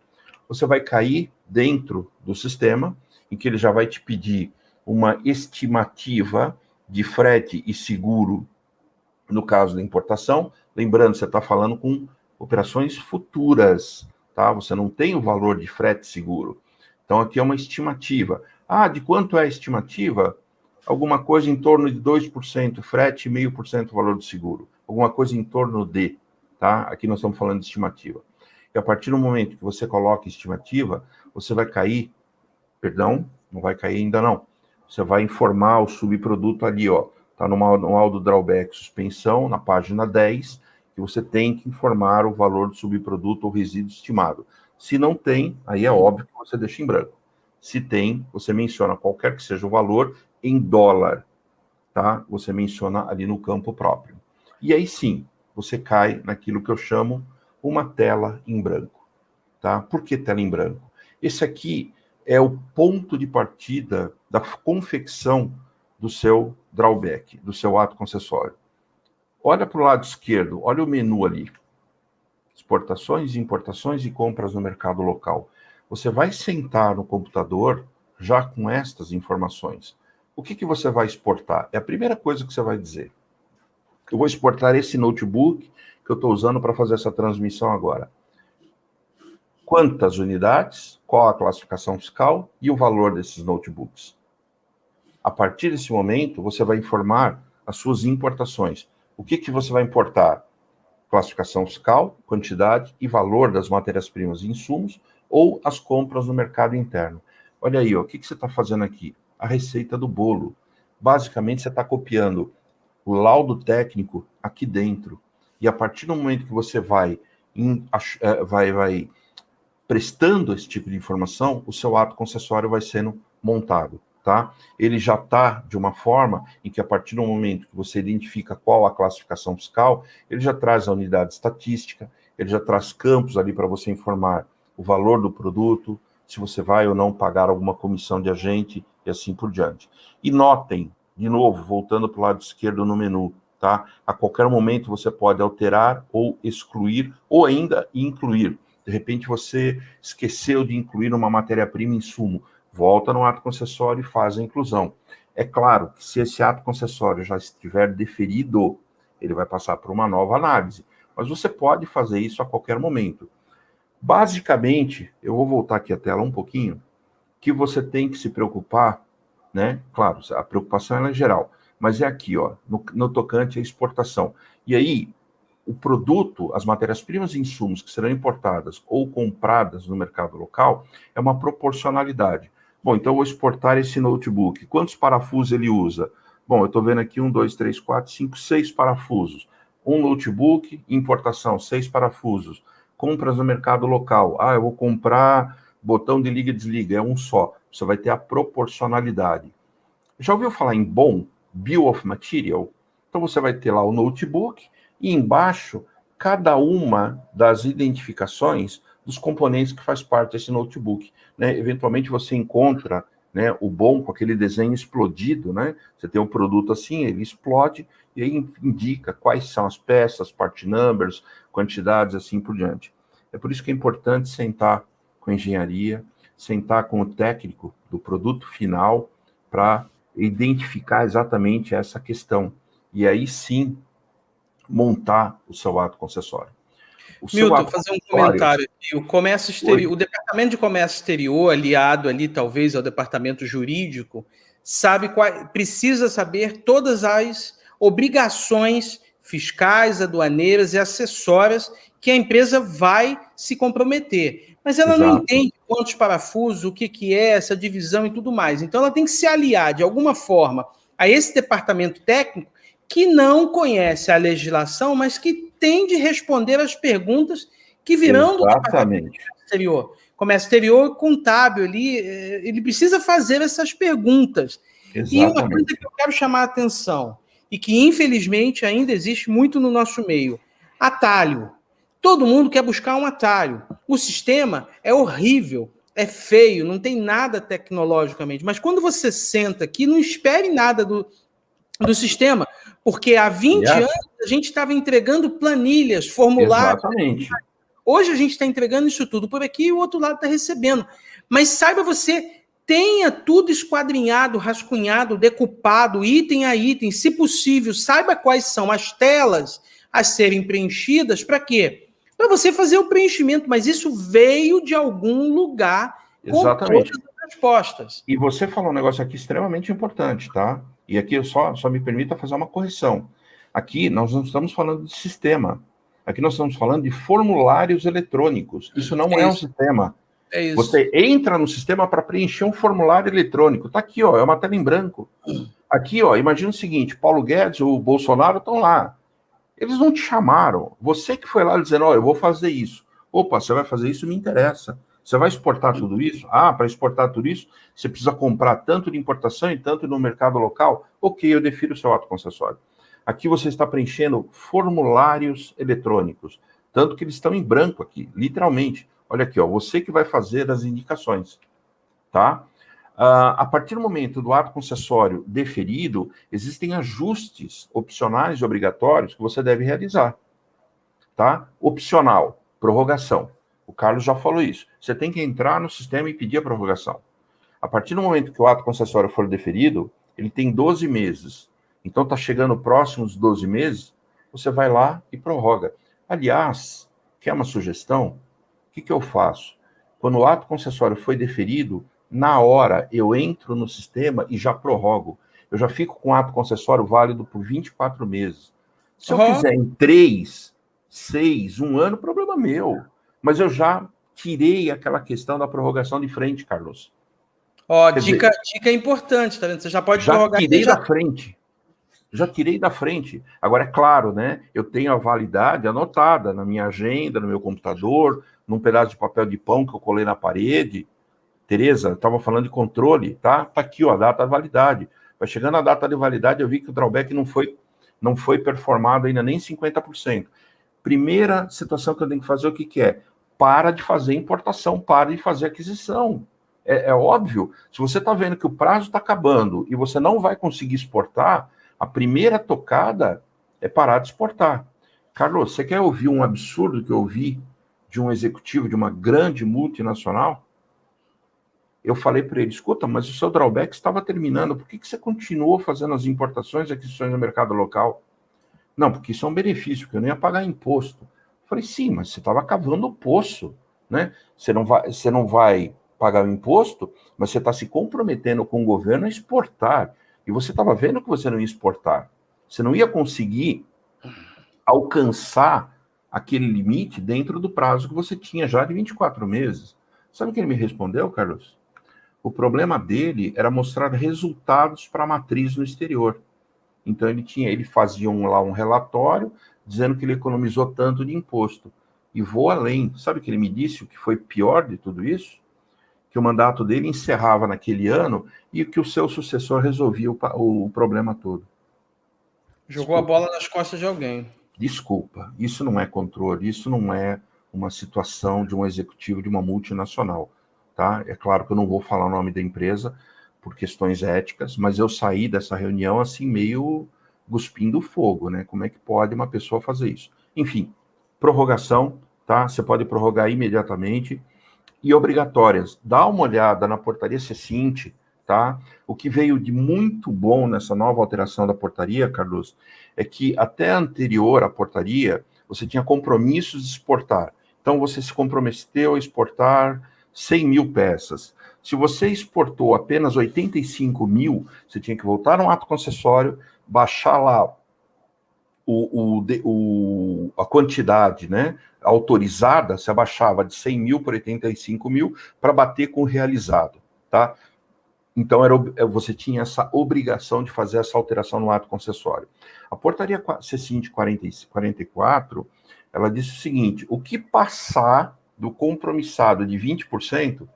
você vai cair dentro do sistema, em que ele já vai te pedir uma estimativa de frete e seguro no caso da importação. Lembrando, você está falando com operações futuras, tá? Você não tem o valor de frete seguro. Então, aqui é uma estimativa. Ah, de quanto é a estimativa? Alguma coisa em torno de 2% frete e 0,5% valor do seguro. Alguma coisa em torno de, tá? Aqui nós estamos falando de estimativa. E a partir do momento que você coloca estimativa, você vai cair, perdão, não vai cair ainda não. Você vai informar o subproduto ali, ó. Está no manual do drawback suspensão, na página 10, que você tem que informar o valor do subproduto ou resíduo estimado. Se não tem, aí é óbvio que você deixa em branco. Se tem, você menciona qualquer que seja o valor em dólar, tá? Você menciona ali no campo próprio. E aí sim, você cai naquilo que eu chamo uma tela em branco, tá? Por que tela em branco? Esse aqui é o ponto de partida da confecção do seu drawback, do seu ato concessório. Olha para o lado esquerdo, olha o menu ali. Exportações, importações e compras no mercado local. Você vai sentar no computador já com estas informações. O que você vai exportar? É a primeira coisa que você vai dizer. Eu vou exportar esse notebook que eu estou usando para fazer essa transmissão agora. Quantas unidades, qual a classificação fiscal e o valor desses notebooks. A partir desse momento, você vai informar as suas importações. O que você vai importar? Classificação fiscal, quantidade e valor das matérias-primas e insumos ou as compras no mercado interno. Olha aí, ó, o que você está fazendo aqui? A receita do bolo. Basicamente, você está copiando o laudo técnico aqui dentro. E a partir do momento que você vai prestando esse tipo de informação, o seu ato concessório vai sendo montado, tá? Ele já está de uma forma em que, a partir do momento que você identifica qual a classificação fiscal, ele já traz a unidade estatística, ele já traz campos ali para você informar o valor do produto, se você vai ou não pagar alguma comissão de agente e assim por diante. E notem, de novo, voltando para o lado esquerdo no menu, tá? A qualquer momento você pode alterar ou excluir ou ainda incluir. De repente você esqueceu de incluir uma matéria-prima insumo. Volta no ato concessório e faz a inclusão. É claro que se esse ato concessório já estiver deferido, ele vai passar por uma nova análise. Mas você pode fazer isso a qualquer momento. Basicamente, eu vou voltar aqui a tela um pouquinho, que você tem que se preocupar, né? Claro, a preocupação é geral, mas é aqui, ó, no tocante à exportação. E aí, o produto, as matérias-primas e insumos que serão importadas ou compradas no mercado local, é uma proporcionalidade. Bom, então eu vou exportar esse notebook. Quantos parafusos ele usa? Bom, eu estou vendo aqui 1, 2, 3, 4, 5, 6 parafusos. Um notebook, importação, 6 parafusos. Compras no mercado local. Ah, eu vou comprar botão de liga e desliga, é um só. Você vai ter a proporcionalidade. Já ouviu falar em BOM? Bill of Material? Então você vai ter lá o notebook e embaixo cada uma das identificações dos componentes que faz parte desse notebook, né? Eventualmente você encontra, né, o BOM com aquele desenho explodido, né? Você tem um produto assim, ele explode e aí indica quais são as peças, part numbers, quantidades, assim por diante. É por isso que é importante sentar com a engenharia, sentar com o técnico do produto final para identificar exatamente essa questão. E aí sim montar o seu ato concessório. Milton, fazer um comentário aqui. O comércio exterior, o Departamento de Comércio Exterior, aliado ali talvez ao Departamento Jurídico, precisa saber todas as obrigações fiscais, aduaneiras e acessórias que a empresa vai se comprometer. Mas ela não entende quantos parafusos, o que é essa divisão e tudo mais. Então ela tem que se aliar de alguma forma a esse departamento técnico que não conhece a legislação, mas que tem de responder às perguntas que virão do Departamento Exterior. Comércio Exterior contábil ali, ele precisa fazer essas perguntas. E uma coisa Exatamente. que eu quero chamar a atenção, e que infelizmente ainda existe muito no nosso meio, atalho. Todo mundo quer buscar um atalho. O sistema é horrível, é feio, não tem nada tecnologicamente. Mas quando você senta aqui, não espere nada do sistema, porque há 20 Aliás, anos a gente estava entregando planilhas, formulários. exatamente. Hoje a gente está entregando isso tudo por aqui e o outro lado está recebendo. Mas saiba você, tenha tudo esquadrinhado, rascunhado, decupado, item a item, se possível, saiba quais são as telas a serem preenchidas, para quê? Para você fazer o preenchimento, mas isso veio de algum lugar com todas Exatamente. as respostas. E você falou um negócio aqui extremamente importante, tá? E aqui eu só me permita fazer uma correção. Aqui nós não estamos falando de sistema. Aqui nós estamos falando de formulários eletrônicos. Isso não É é um isso, sistema. é isso. Você entra no sistema para preencher um formulário eletrônico. Tá aqui, ó, é uma tela em branco. Aqui, ó, imagina o seguinte: Paulo Guedes ou o Bolsonaro estão lá. Eles não te chamaram. Você que foi lá dizendo, ó, eu vou fazer isso. Opa, você vai fazer isso, me interessa. Você vai exportar tudo isso? Ah, para exportar tudo isso, você precisa comprar tanto de importação e tanto no mercado local? Ok, eu defiro o seu ato concessório. Aqui você está preenchendo formulários eletrônicos, tanto que eles estão em branco aqui, literalmente. Olha aqui, ó, você que vai fazer as indicações, tá? A partir do momento do ato concessório deferido, existem ajustes opcionais e obrigatórios que você deve realizar, tá? Opcional, prorrogação. O Carlos já falou isso. Você tem que entrar no sistema e pedir a prorrogação. A partir do momento que o ato concessório for deferido, ele tem 12 meses. Então, está chegando próximo dos 12 meses, você vai lá e prorroga. Aliás, quer uma sugestão? O que eu faço? Quando o ato concessório foi deferido, na hora eu entro no sistema e já prorrogo. Eu já fico com o ato concessório válido por 24 meses. Se eu fizer em 3, 6, 1 ano, problema meu. Mas eu já tirei aquela questão da prorrogação de frente, Carlos. Ó, Quer dizer, dica importante, tá vendo? Você já pode já prorrogar tirei da frente. Já tirei da frente. Agora, é claro, né? Eu tenho a validade anotada na minha agenda, no meu computador, num pedaço de papel de pão que eu colei na parede. Tereza, estava falando de controle, tá? Tá aqui, ó, a data de validade. Vai chegando a data de validade, eu vi que o drawback não foi performado ainda nem 50%. Primeira situação que eu tenho que fazer, o que é? Para de fazer importação, para de fazer aquisição. É óbvio, se você está vendo que o prazo está acabando e você não vai conseguir exportar, a primeira tocada é parar de exportar. Carlos, você quer ouvir um absurdo que eu ouvi de um executivo de uma grande multinacional? Eu falei para ele, escuta, mas o seu drawback estava terminando, por que você continuou fazendo as importações e aquisições no mercado local? Não, porque isso é um benefício, porque eu não ia pagar imposto. Eu falei, sim, mas você estava cavando o poço, né? Você não vai pagar o imposto, mas você está se comprometendo com o governo a exportar. E você estava vendo que você não ia exportar. Você não ia conseguir alcançar aquele limite dentro do prazo que você tinha já de 24 meses. Sabe o que ele me respondeu, Carlos? O problema dele era mostrar resultados para a matriz no exterior. Então ele fazia lá um relatório dizendo que ele economizou tanto de imposto. E vou além. Sabe o que ele me disse? O que foi pior de tudo isso? Que o mandato dele encerrava naquele ano e que o seu sucessor resolvia o problema todo. Jogou a Desculpa. bola nas costas de alguém. Desculpa, isso não é controle, isso não é uma situação de um executivo de uma multinacional, tá? É claro que eu não vou falar o nome da empresa por questões éticas, mas eu saí dessa reunião assim meio cuspindo fogo, né? Como é que pode uma pessoa fazer isso? Enfim, prorrogação, tá? Você pode prorrogar imediatamente e obrigatórias. Dá uma olhada na portaria C-Cint, tá? O que veio de muito bom nessa nova alteração da portaria, Carlos, é que até anterior à portaria, você tinha compromissos de exportar. Então, você se comprometeu a exportar 100 mil peças. Se você exportou apenas 85 mil, você tinha que voltar no ato concessório, baixar lá a quantidade, né, autorizada, se abaixava de 100 mil para 85 mil para bater com o realizado, tá? Então, você tinha essa obrigação de fazer essa alteração no ato concessório. A portaria C-Cint 44, ela disse o seguinte, o que passar do compromissado de 20%,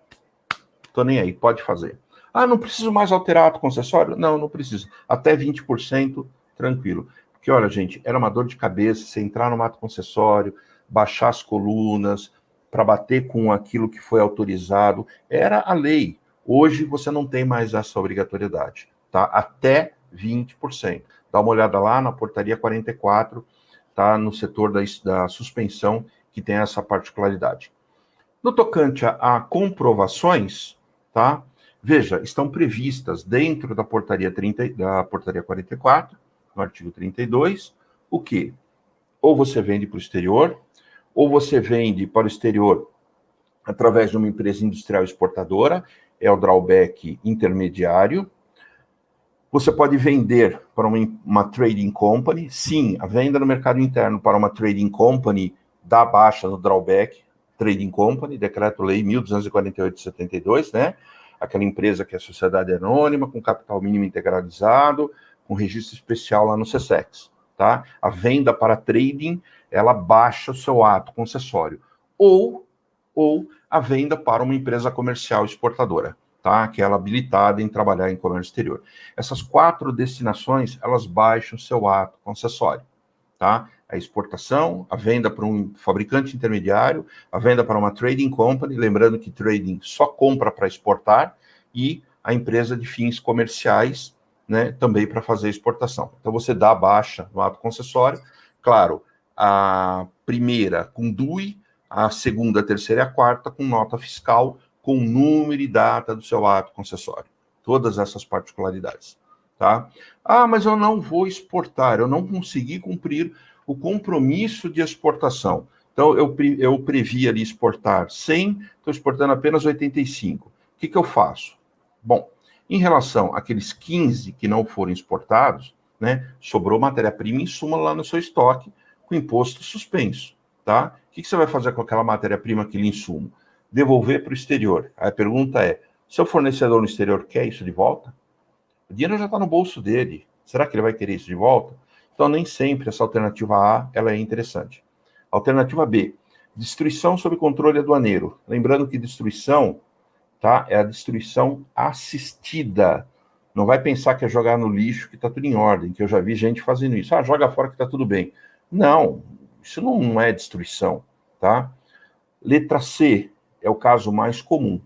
tô nem aí, pode fazer. Ah, não preciso mais alterar ato concessório? Não, não precisa. Até 20%, tranquilo. Porque, olha, gente, era uma dor de cabeça você entrar no ato concessório, baixar as colunas, para bater com aquilo que foi autorizado. Era a lei. Hoje você não tem mais essa obrigatoriedade, tá? Até 20%. Dá uma olhada lá na portaria 44, tá? No setor da suspensão, que tem essa particularidade. No tocante a comprovações, tá? Veja, estão previstas dentro da portaria 44, no artigo 32, o quê? Ou você vende para o exterior, ou você vende para o exterior através de uma empresa industrial exportadora, é o drawback intermediário. Você pode vender para uma trading company. Sim, a venda no mercado interno para uma trading company dá baixa no drawback. Trading Company, Decreto-Lei 1248 de 72, né? Aquela empresa que é sociedade anônima, com capital mínimo integralizado, com registro especial lá no SESEX, tá? A venda para trading, ela baixa o seu ato concessório. Ou a venda para uma empresa comercial exportadora, tá? Que ela é habilitada em trabalhar em comércio exterior. Essas 4 destinações, elas baixam o seu ato concessório, tá? A exportação, a venda para um fabricante intermediário, a venda para uma trading company, lembrando que trading só compra para exportar, e a empresa de fins comerciais, né, também para fazer exportação. Então você dá baixa no ato concessório, claro, a primeira com DUI, a segunda, a terceira e a quarta com nota fiscal, com número e data do seu ato concessório. Todas essas particularidades, tá? Ah, mas eu não vou exportar, eu não consegui cumprir o compromisso de exportação. Então, eu previ ali exportar 100, estou exportando apenas 85. O que eu faço? Bom, em relação àqueles 15 que não foram exportados, né, sobrou matéria-prima em suma lá no seu estoque, com imposto suspenso, tá? O que você vai fazer com aquela matéria-prima, aquele insumo? Devolver para o exterior. Aí a pergunta é, seu fornecedor no exterior quer isso de volta? O dinheiro já está no bolso dele. Será que ele vai querer isso de volta? Então, nem sempre essa alternativa A ela é interessante. Alternativa B, destruição sob controle aduaneiro. Lembrando que destruição, tá, é a destruição assistida. Não vai pensar que é jogar no lixo que está tudo em ordem, que eu já vi gente fazendo isso. Ah, joga fora que está tudo bem. Não, isso não é destruição, tá? Letra C é o caso mais comum.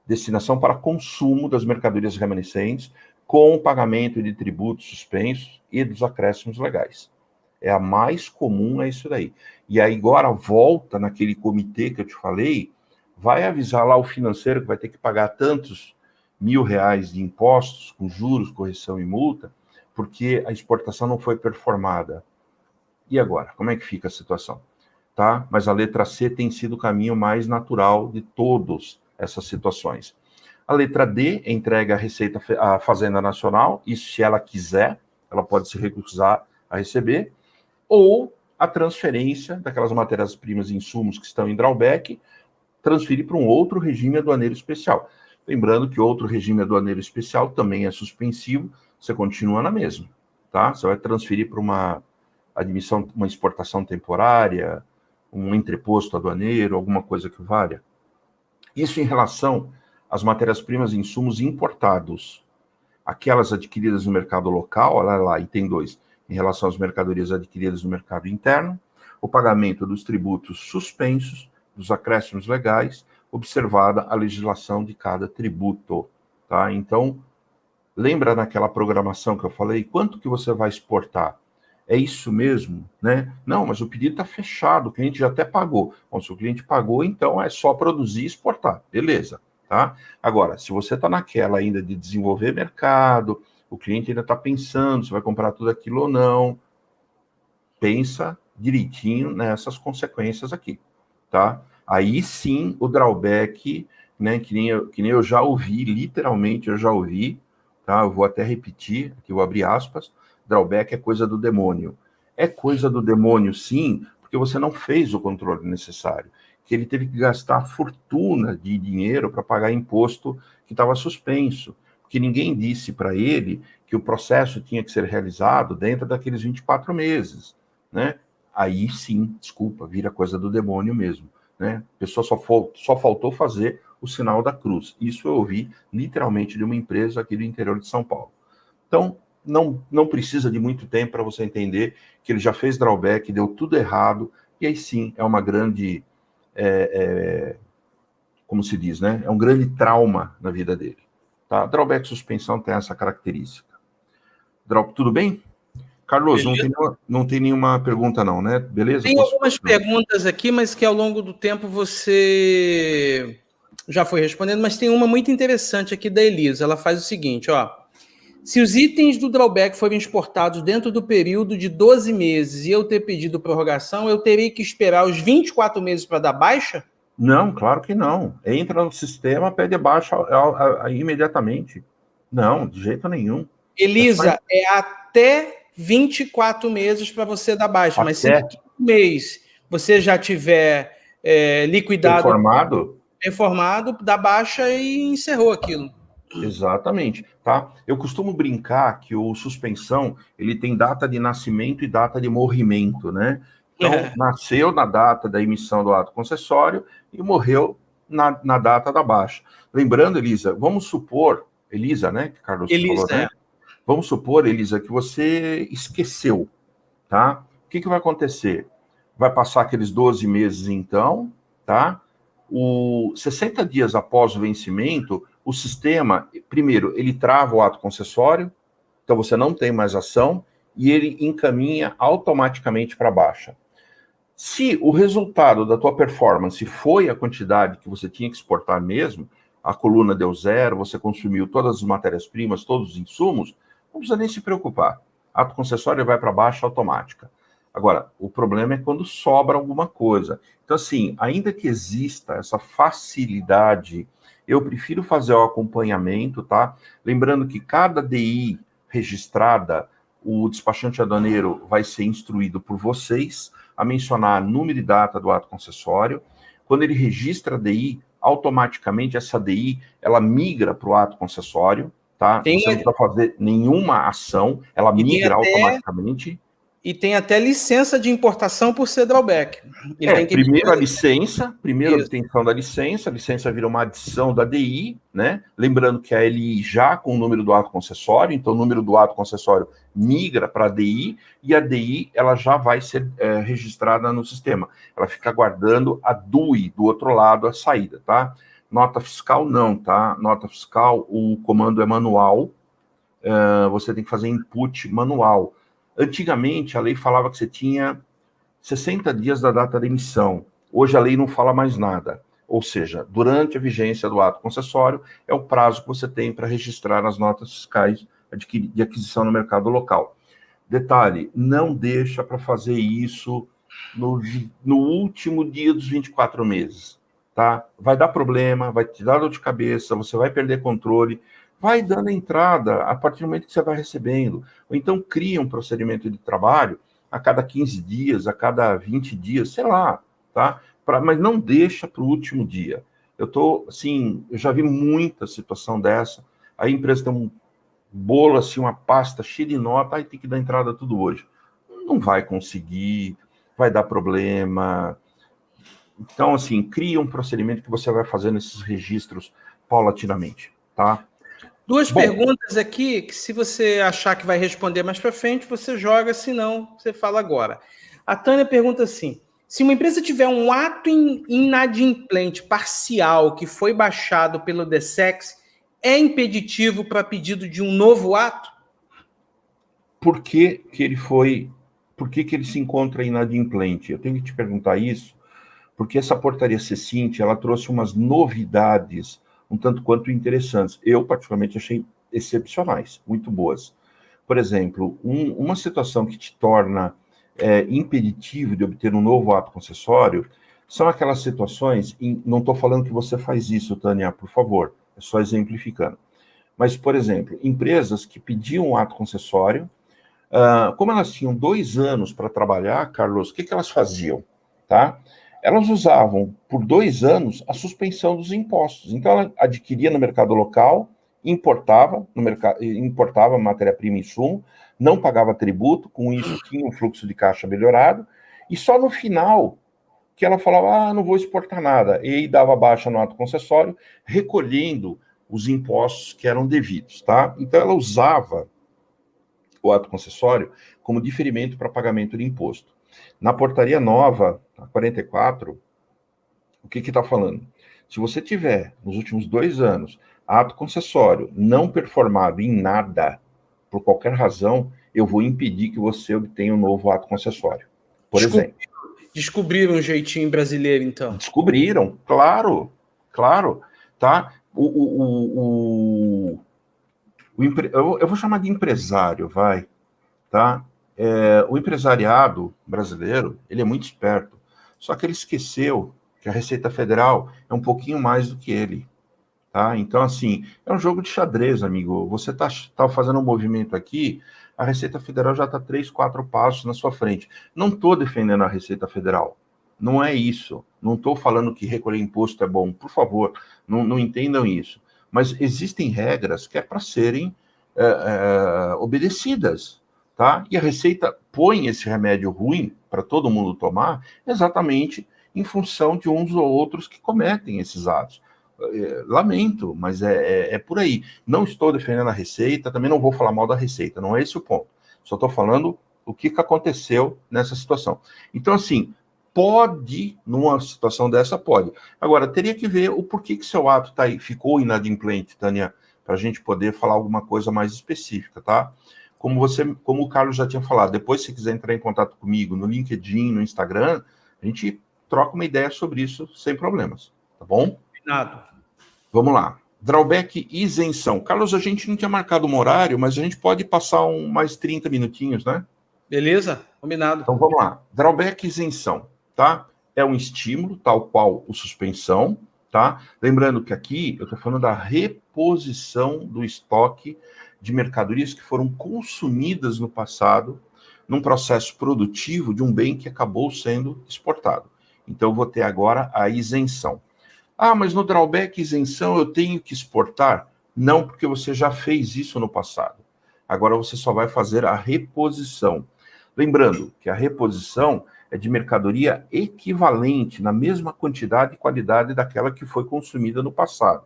Destinação para consumo das mercadorias remanescentes, com o pagamento de tributos suspensos e dos acréscimos legais. É a mais comum, é isso daí. E aí agora volta naquele comitê que eu te falei, vai avisar lá o financeiro que vai ter que pagar tantos R$ 1.000 de impostos, com juros, correção e multa, porque a exportação não foi performada. E agora? Como é que fica a situação? Tá? Mas a letra C tem sido o caminho mais natural de todas essas situações. A letra D entrega a Receita à Fazenda Nacional, isso se ela quiser, ela pode se recusar a receber, ou a transferência daquelas matérias-primas e insumos que estão em drawback, transferir para um outro regime aduaneiro especial. Lembrando que outro regime aduaneiro especial também é suspensivo, você continua na mesma, tá? Você vai transferir para uma admissão, uma exportação temporária, um entreposto aduaneiro, alguma coisa que valha. Isso em relação às matérias-primas e insumos importados. Aquelas adquiridas no mercado local, olha lá, item 2, em relação às mercadorias adquiridas no mercado interno, o pagamento dos tributos suspensos, dos acréscimos legais, observada a legislação de cada tributo, tá? Então, lembra naquela programação que eu falei, quanto que você vai exportar? É isso mesmo, né? Não, mas o pedido está fechado, o cliente já até pagou. Bom, se o cliente pagou, então é só produzir e exportar. Beleza, tá? Agora, se você está naquela ainda de desenvolver mercado, o cliente ainda está pensando se vai comprar tudo aquilo ou não, pensa direitinho nessas consequências aqui, tá? Aí sim, o drawback, né, que nem eu já ouvi, literalmente eu já ouvi, tá? Eu vou até repetir, aqui eu vou abrir aspas, drawback é coisa do demônio. É coisa do demônio, sim, porque você não fez o controle necessário. Que ele teve que gastar fortuna de dinheiro para pagar imposto que estava suspenso. Porque ninguém disse para ele que o processo tinha que ser realizado dentro daqueles 24 meses, né? Aí sim, desculpa, vira coisa do demônio mesmo, né? A pessoa só faltou fazer o sinal da cruz. Isso eu ouvi literalmente de uma empresa aqui do interior de São Paulo. Então, não precisa de muito tempo para você entender que ele já fez drawback, deu tudo errado, e aí sim é uma grande, como se diz, né? É um grande trauma na vida dele. Tá? Drawback suspensão tem essa característica. Tudo bem? Carlos, não tem nenhuma pergunta não, né? Beleza? Tem algumas perguntas aqui, mas que ao longo do tempo você já foi respondendo, mas tem uma muito interessante aqui da Elisa. Ela faz o seguinte, ó. Se os itens do drawback forem exportados dentro do período de 12 meses e eu ter pedido prorrogação, eu terei que esperar os 24 meses para dar baixa? Não, claro que não. Entra no sistema, pede baixa imediatamente. Não, de jeito nenhum. Elisa, é até 24 meses para você dar baixa, mas se no mês você já tiver liquidado, reformado, dá baixa e encerrou aquilo. Exatamente, tá? Eu costumo brincar que o suspensão, ele tem data de nascimento e data de morrimento, né? Então, nasceu na data da emissão do ato concessório e morreu na data da baixa. Lembrando, Elisa, vamos supor, Elisa, né, que Carlos falou, né? Vamos supor, Elisa, que você esqueceu, tá? O que vai acontecer? Vai passar aqueles 12 meses, então, tá? 60 dias após o vencimento, o sistema, primeiro, ele trava o ato concessório, então você não tem mais ação, e ele encaminha automaticamente para baixa. Se o resultado da tua performance foi a quantidade que você tinha que exportar mesmo, a coluna deu zero, você consumiu todas as matérias-primas, todos os insumos, não precisa nem se preocupar. Ato concessório vai para baixa automática. Agora, o problema é quando sobra alguma coisa. Então, assim, ainda que exista essa facilidade, eu prefiro fazer o acompanhamento, tá? Lembrando que cada DI registrada, o despachante aduaneiro vai ser instruído por vocês a mencionar número e data do ato concessório. Quando ele registra a DI, automaticamente essa DI, ela migra para o ato concessório, tá? Você não precisa fazer nenhuma ação, ela migra automaticamente. E tem até licença de importação por ser drawback. Primeiro a licença, primeiro a obtenção da licença, a licença vira uma adição da DI, né? Lembrando que a LI já com o número do ato concessório, então o número do ato concessório migra para a DI, e a DI ela já vai ser registrada no sistema. Ela fica aguardando a DUI do outro lado, a saída, tá? Nota fiscal não, tá? Nota fiscal, o comando é manual, você tem que fazer input manual. Antigamente, a lei falava que você tinha 60 dias da data da emissão. Hoje a lei não fala mais nada. Ou seja, durante a vigência do ato concessório, é o prazo que você tem para registrar as notas fiscais de aquisição no mercado local. Detalhe, não deixa para fazer isso no último dia dos 24 meses. Tá? Vai dar problema, vai te dar dor de cabeça, você vai perder controle, vai dando entrada a partir do momento que você vai recebendo. Ou então cria um procedimento de trabalho a cada 15 dias, a cada 20 dias, sei lá, tá? Mas não deixa para o último dia. Eu já vi muita situação dessa. A empresa tem um bolo, assim, uma pasta cheia de nota, aí tem que dar entrada tudo hoje. Não vai conseguir, vai dar problema. Então, assim, cria um procedimento que você vai fazendo esses registros paulatinamente, tá? Duas perguntas aqui, que se você achar que vai responder mais para frente, você joga, se não, você fala agora. A Tânia pergunta assim, se uma empresa tiver um ato inadimplente parcial que foi baixado pelo DSEX, é impeditivo para pedido de um novo ato? Por que ele se encontra inadimplente? Eu tenho que te perguntar isso, porque essa portaria C-Cint, ela trouxe umas novidades um tanto quanto interessantes. Eu, particularmente, achei excepcionais, muito boas. Por exemplo, uma situação que te torna impeditivo de obter um novo ato concessório são aquelas situações, não estou falando que você faz isso, Tânia, por favor, é só exemplificando. Mas, por exemplo, empresas que pediam um ato concessório, como elas tinham 2 anos para trabalhar, Carlos, o que elas faziam? Tá? Elas usavam, por 2 anos, a suspensão dos impostos. Então, ela adquiria no mercado local, importava matéria-prima e insumo, não pagava tributo, com isso tinha um fluxo de caixa melhorado, e só no final que ela falava, não vou exportar nada, e aí dava baixa no ato concessório, recolhendo os impostos que eram devidos, tá? Então ela usava o ato concessório como diferimento para pagamento de imposto. Na portaria nova, a 44, o que está falando? Se você tiver, nos últimos 2 anos, ato concessório não performado em nada, por qualquer razão, eu vou impedir que você obtenha um novo ato concessório. Por exemplo. Descobriram um jeitinho brasileiro, então. Descobriram, claro, claro, tá? Eu vou chamar de empresário, vai, tá? O empresariado brasileiro, ele é muito esperto, só que ele esqueceu que a Receita Federal é um pouquinho mais do que ele, tá? Então, assim, é um jogo de xadrez, amigo. Você tá fazendo um movimento aqui, a Receita Federal já está 3, 4 passos na sua frente. Não estou defendendo a Receita Federal. Não é isso. Não estou falando que recolher imposto é bom. Por favor, não entendam isso. Mas existem regras que é para serem obedecidas, tá? E a Receita põe esse remédio ruim para todo mundo tomar exatamente em função de uns ou outros que cometem esses atos. Lamento, mas é por aí. Não estou defendendo a Receita, também não vou falar mal da Receita, não é esse o ponto. Só estou falando o que aconteceu nessa situação. Então, assim, pode, numa situação dessa, pode. Agora, teria que ver o porquê que seu ato ficou inadimplente, Tânia, para a gente poder falar alguma coisa mais específica, tá? Como o Carlos já tinha falado, depois, se quiser entrar em contato comigo no LinkedIn, no Instagram, a gente troca uma ideia sobre isso sem problemas, tá bom? Combinado. Vamos lá. Drawback e isenção. Carlos, a gente não tinha marcado um horário, mas a gente pode passar mais 30 minutinhos, né? Beleza? Combinado. Então vamos lá. Drawback e isenção, tá? É um estímulo, tal qual o suspensão, tá? Lembrando que aqui eu estou falando da reposição do estoque de mercadorias que foram consumidas no passado num processo produtivo de um bem que acabou sendo exportado. Então eu vou ter agora a isenção. Mas no drawback isenção eu tenho que exportar? Não, porque você já fez isso no passado. Agora você só vai fazer a reposição. Lembrando que a reposição é de mercadoria equivalente, na mesma quantidade e qualidade daquela que foi consumida no passado.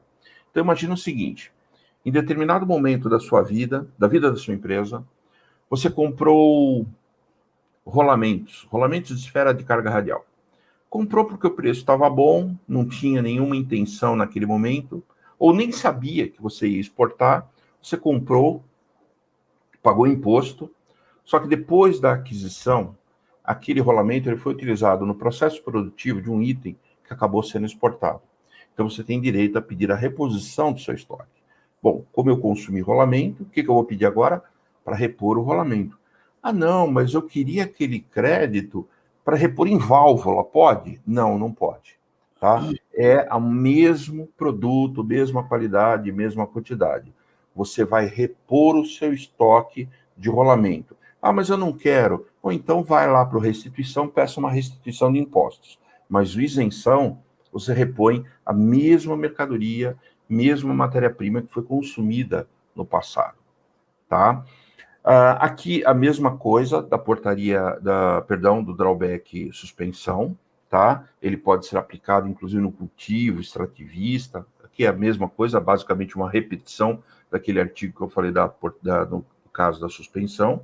Então imagina o seguinte, em determinado momento da sua vida, da vida da sua empresa, você comprou rolamentos de esfera de carga radial. Comprou porque o preço estava bom, não tinha nenhuma intenção naquele momento, ou nem sabia que você ia exportar, você comprou, pagou imposto, só que depois da aquisição, aquele rolamento ele foi utilizado no processo produtivo de um item que acabou sendo exportado. Então você tem direito a pedir a reposição do seu estoque. Bom, como eu consumi rolamento, o que eu vou pedir agora? Para repor o rolamento. Não, mas eu queria aquele crédito para repor em válvula, pode? Não pode. Tá? É o mesmo produto, mesma qualidade, mesma quantidade. Você vai repor o seu estoque de rolamento. Mas eu não quero. Ou então vai lá para o restituição, peça uma restituição de impostos. Mas o isenção, você repõe a mesma mercadoria, mesma matéria-prima que foi consumida no passado. Tá? Aqui a mesma coisa da portaria, do drawback suspensão, tá? Ele pode ser aplicado, inclusive, no cultivo, extrativista. Aqui é a mesma coisa, basicamente uma repetição daquele artigo que eu falei no caso da suspensão.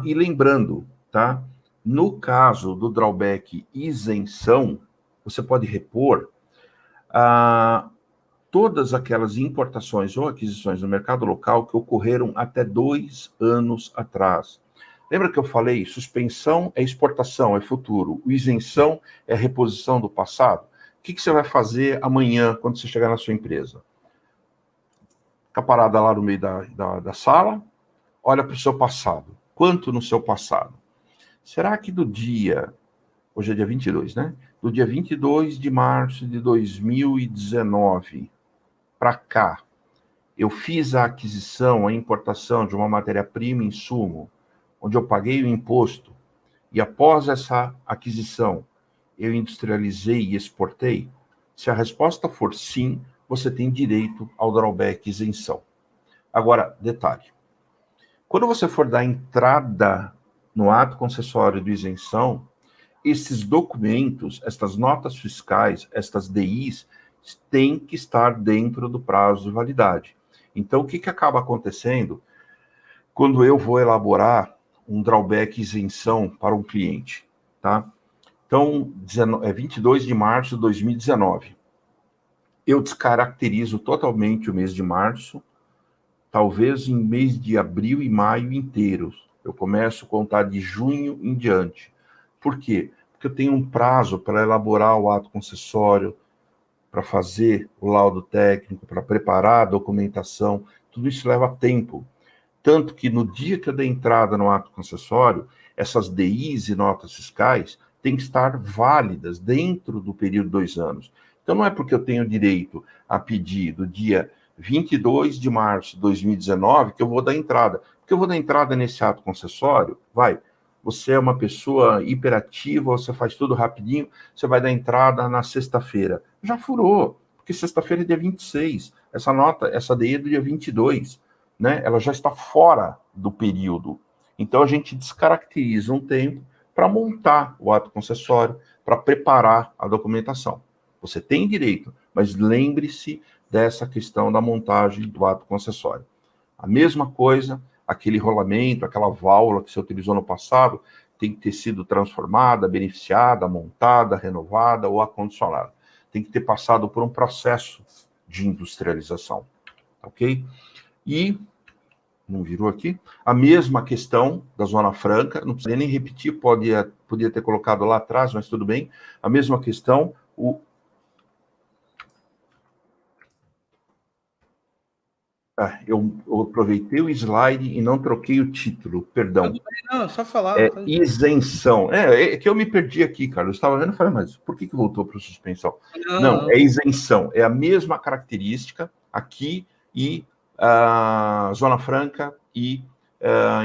E lembrando, tá? No caso do drawback isenção, você pode repor todas aquelas importações ou aquisições no mercado local que ocorreram até 2 anos atrás. Lembra que eu falei, suspensão é exportação, é futuro, isenção é reposição do passado? O que você vai fazer amanhã, quando você chegar na sua empresa? Fica parada lá no meio da sala, olha para o seu passado. Quanto no seu passado? Será que do dia... Hoje é dia 22, né? Do dia 22 de março de 2019 para cá, eu fiz a aquisição, a importação de uma matéria-prima, insumo, onde eu paguei o imposto, e após essa aquisição, eu industrializei e exportei? Se a resposta for sim, você tem direito ao drawback isenção. Agora, detalhe. Quando você for dar entrada no ato concessório de isenção, esses documentos, estas notas fiscais, estas DIs, têm que estar dentro do prazo de validade. Então, o que acaba acontecendo quando eu vou elaborar um drawback isenção para um cliente, tá? Então, 22 de março de 2019. Eu descaracterizo totalmente o mês de março, talvez em mês de abril e maio inteiros. Eu começo a contar de junho em diante. Por quê? Porque eu tenho um prazo para elaborar o ato concessório, para fazer o laudo técnico, para preparar a documentação. Tudo isso leva tempo. Tanto que no dia que eu dei entrada no ato concessório, essas DIs e notas fiscais têm que estar válidas dentro do período de 2 anos. Então, não é porque eu tenho direito a pedir do dia 22 de março de 2019 que eu vou dar entrada. Porque eu vou dar entrada nesse ato concessório, você é uma pessoa hiperativa, você faz tudo rapidinho, você vai dar entrada na sexta-feira. Já furou, porque sexta-feira é dia 26. Essa DI é do dia 22, né? Ela já está fora do período. Então, a gente descaracteriza um tempo para montar o ato concessório, para preparar a documentação. Você tem direito, mas lembre-se dessa questão da montagem do ato concessório. A mesma coisa, aquele rolamento, aquela válvula que você utilizou no passado, tem que ter sido transformada, beneficiada, montada, renovada ou acondicionada. Tem que ter passado por um processo de industrialização, ok? E, não virou aqui? A mesma questão da Zona Franca, não precisa nem repetir, podia ter colocado lá atrás, mas tudo bem. A mesma questão, eu aproveitei o slide e não troquei o título, perdão. Não, só falar. Isenção. É que eu me perdi aqui, cara. Eu estava vendo e falei, mas por que voltou para suspensão? Não, é isenção. É a mesma característica aqui e Zona Franca e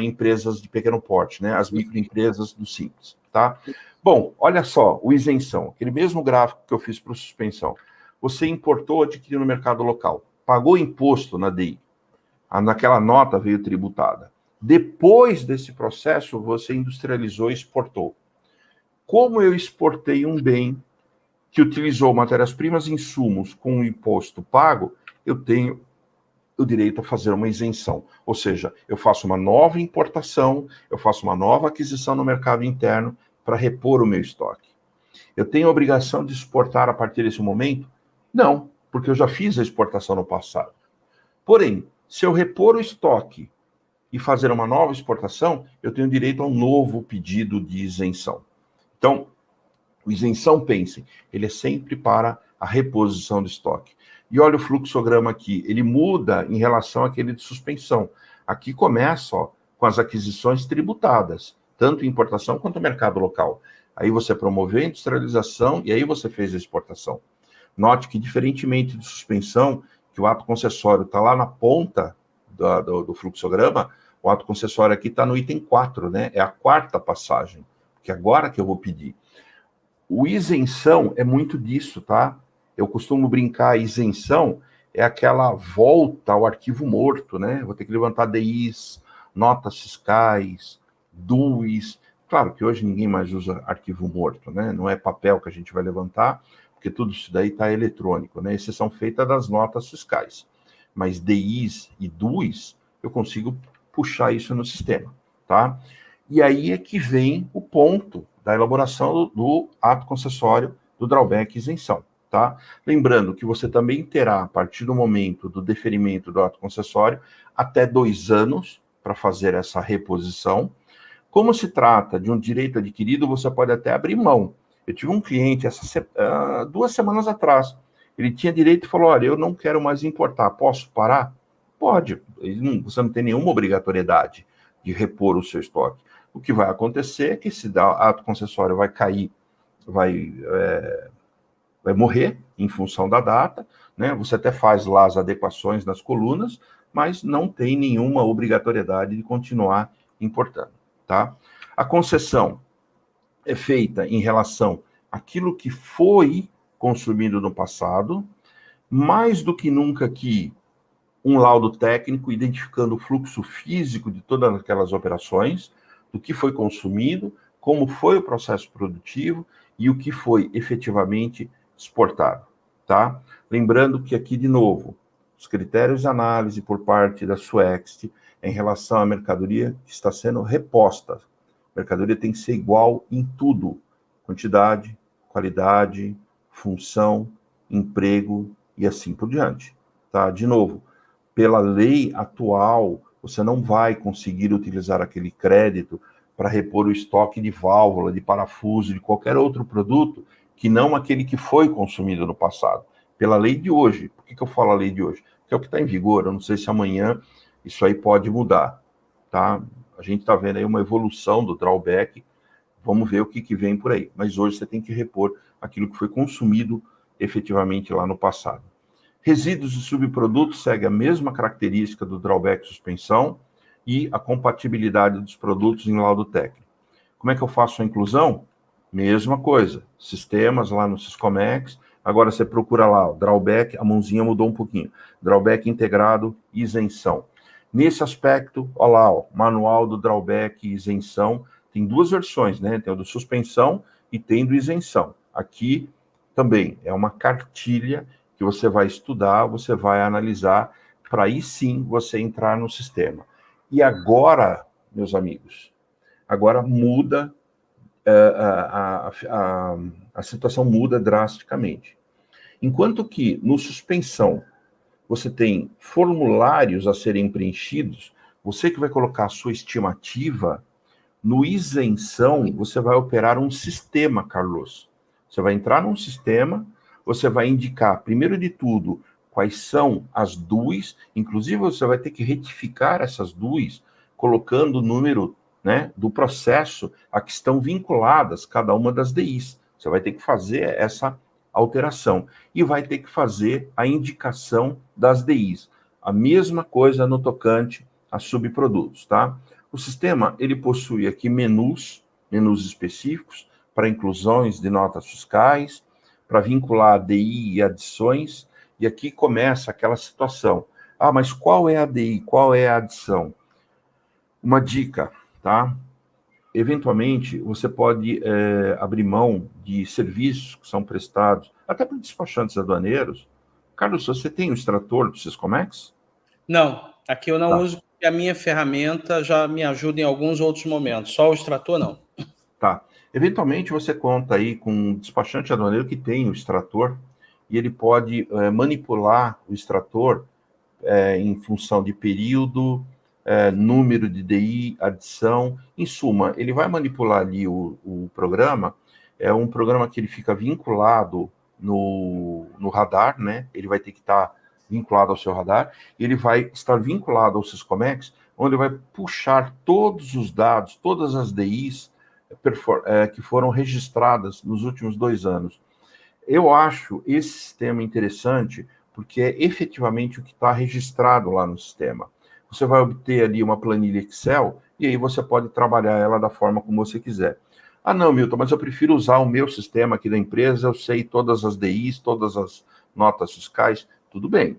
empresas de pequeno porte, né? As microempresas do Simples, tá? Bom, olha só, o isenção, aquele mesmo gráfico que eu fiz para suspensão. Você importou, adquiriu no mercado local, pagou imposto na DI, naquela nota veio tributada. Depois desse processo, você industrializou e exportou. Como eu exportei um bem que utilizou matérias-primas e insumos com o imposto pago, eu tenho o direito a fazer uma isenção. Ou seja, eu faço uma nova importação, eu faço uma nova aquisição no mercado interno para repor o meu estoque. Eu tenho a obrigação de exportar a partir desse momento? Não, porque eu já fiz a exportação no passado. Porém, se eu repor o estoque e fazer uma nova exportação, eu tenho direito a um novo pedido de isenção. Então, o isenção, pensem, ele é sempre para a reposição do estoque. E olha o fluxograma aqui, ele muda em relação àquele de suspensão. Aqui começa com as aquisições tributadas, tanto importação quanto mercado local. Aí você promoveu a industrialização e aí você fez a exportação. Note que, diferentemente de suspensão, que o ato concessório está lá na ponta do fluxograma, o ato concessório aqui está no item 4, né? É a quarta passagem, que é agora que eu vou pedir. O isenção é muito disso, tá? Eu costumo brincar, a isenção é aquela volta ao arquivo morto, né? Vou ter que levantar DIs, notas fiscais, DUIs. Claro que hoje ninguém mais usa arquivo morto, né? Não é papel que a gente vai levantar, porque tudo isso daí está eletrônico, né? Exceção feita das notas fiscais. Mas DIs e DUIs, eu consigo puxar isso no sistema, tá? E aí é que vem o ponto da elaboração do ato concessório do drawback isenção, tá? Lembrando que você também terá, a partir do momento do deferimento do ato concessório, até 2 anos para fazer essa reposição. Como se trata de um direito adquirido, você pode até abrir mão. Eu tive um cliente 2 semanas atrás, ele tinha direito e falou, olha, eu não quero mais importar, posso parar? Pode, você não tem nenhuma obrigatoriedade de repor o seu estoque. O que vai acontecer é que esse ato concessório vai cair, vai morrer em função da data, né? Você até faz lá as adequações nas colunas, mas não tem nenhuma obrigatoriedade de continuar importando, tá? A concessão é feita em relação àquilo que foi consumido no passado, mais do que nunca aqui um laudo técnico identificando o fluxo físico de todas aquelas operações, do que foi consumido, como foi o processo produtivo e o que foi efetivamente exportado, tá? Lembrando que aqui, de novo, os critérios de análise por parte da Suext em relação à mercadoria que está sendo reposta. A mercadoria tem que ser igual em tudo: quantidade, qualidade, função, emprego e assim por diante, tá? De novo, pela lei atual, você não vai conseguir utilizar aquele crédito para repor o estoque de válvula, de parafuso, de qualquer outro produto que não aquele que foi consumido no passado. Pela lei de hoje. Por que eu falo a lei de hoje? Porque é o que está em vigor. Eu não sei se amanhã isso aí pode mudar, tá? A gente está vendo aí uma evolução do drawback. Vamos ver o que vem por aí. Mas hoje você tem que repor aquilo que foi consumido efetivamente lá no passado. Resíduos e subprodutos segue a mesma característica do drawback suspensão e a compatibilidade dos produtos em laudo técnico. Como é que eu faço a inclusão? Mesma coisa. Sistemas lá no Syscomex. Agora você procura lá, o drawback, a mãozinha mudou um pouquinho. Drawback integrado, isenção. Nesse aspecto, olha lá, ó, manual do drawback e isenção. Tem duas versões, né? Tem o do suspensão e tem do isenção. Aqui também é uma cartilha que você vai estudar, você vai analisar, para aí sim você entrar no sistema. E agora, meus amigos, agora muda, a situação muda drasticamente. Enquanto que no suspensão você tem formulários a serem preenchidos, você que vai colocar a sua estimativa, no isenção você vai operar um sistema, Carlos. Você vai entrar num sistema, você vai indicar, primeiro de tudo, quais são as DUIs, inclusive você vai ter que retificar essas DUIs, colocando o número, né, do processo a que estão vinculadas cada uma das DIs. Você vai ter que fazer essa alteração e vai ter que fazer a indicação das DIs. A mesma coisa no tocante a subprodutos, tá? O sistema, ele possui aqui menus específicos para inclusões de notas fiscais, para vincular a DI e adições, e aqui começa aquela situação. Ah, mas qual é a DI? Qual é a adição? Uma dica, tá? Eventualmente, você pode abrir mão de serviços que são prestados, até por despachantes aduaneiros. Carlos, você tem o extrator do Syscomex? Não, aqui eu não Tá. uso, porque a minha ferramenta já me ajuda em alguns outros momentos. Só o extrator, não. Tá. Eventualmente, você conta aí com um despachante aduaneiro que tem o extrator e ele pode manipular o extrator em função de período, número de DI, adição. Em suma, ele vai manipular ali o programa. É um programa que ele fica vinculado no radar, né? Ele vai ter que estar vinculado ao seu radar. Ele vai estar vinculado ao Syscomex, onde ele vai puxar todos os dados, todas as DIs que foram registradas nos últimos 2 anos. Eu acho esse sistema interessante porque é efetivamente o que está registrado lá no sistema. Você vai obter ali uma planilha Excel e aí você pode trabalhar ela da forma como você quiser. Ah, não, Milton, mas eu prefiro usar o meu sistema aqui da empresa, eu sei todas as DIs, todas as notas fiscais, tudo bem,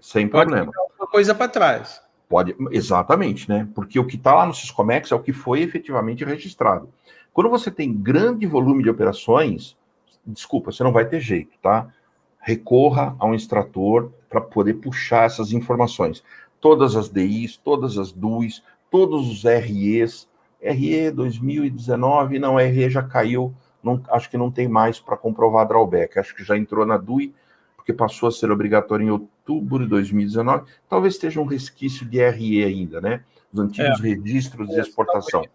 sem problema. Pode ficar alguma coisa para trás. Pode, exatamente, né? Porque o que está lá no Syscomex é o que foi efetivamente registrado. Quando você tem grande volume de operações, desculpa, você não vai ter jeito, tá? Recorra a um extrator para poder puxar essas informações. Todas as DIs, todas as DUIs, todos os REs. RE 2019, não, RE já caiu, não, acho que não tem mais para comprovar drawback. Acho que já entrou na DUI, porque passou a ser obrigatório em outubro de 2019. Talvez esteja um resquício de RE ainda, né? Os antigos registros de exportação.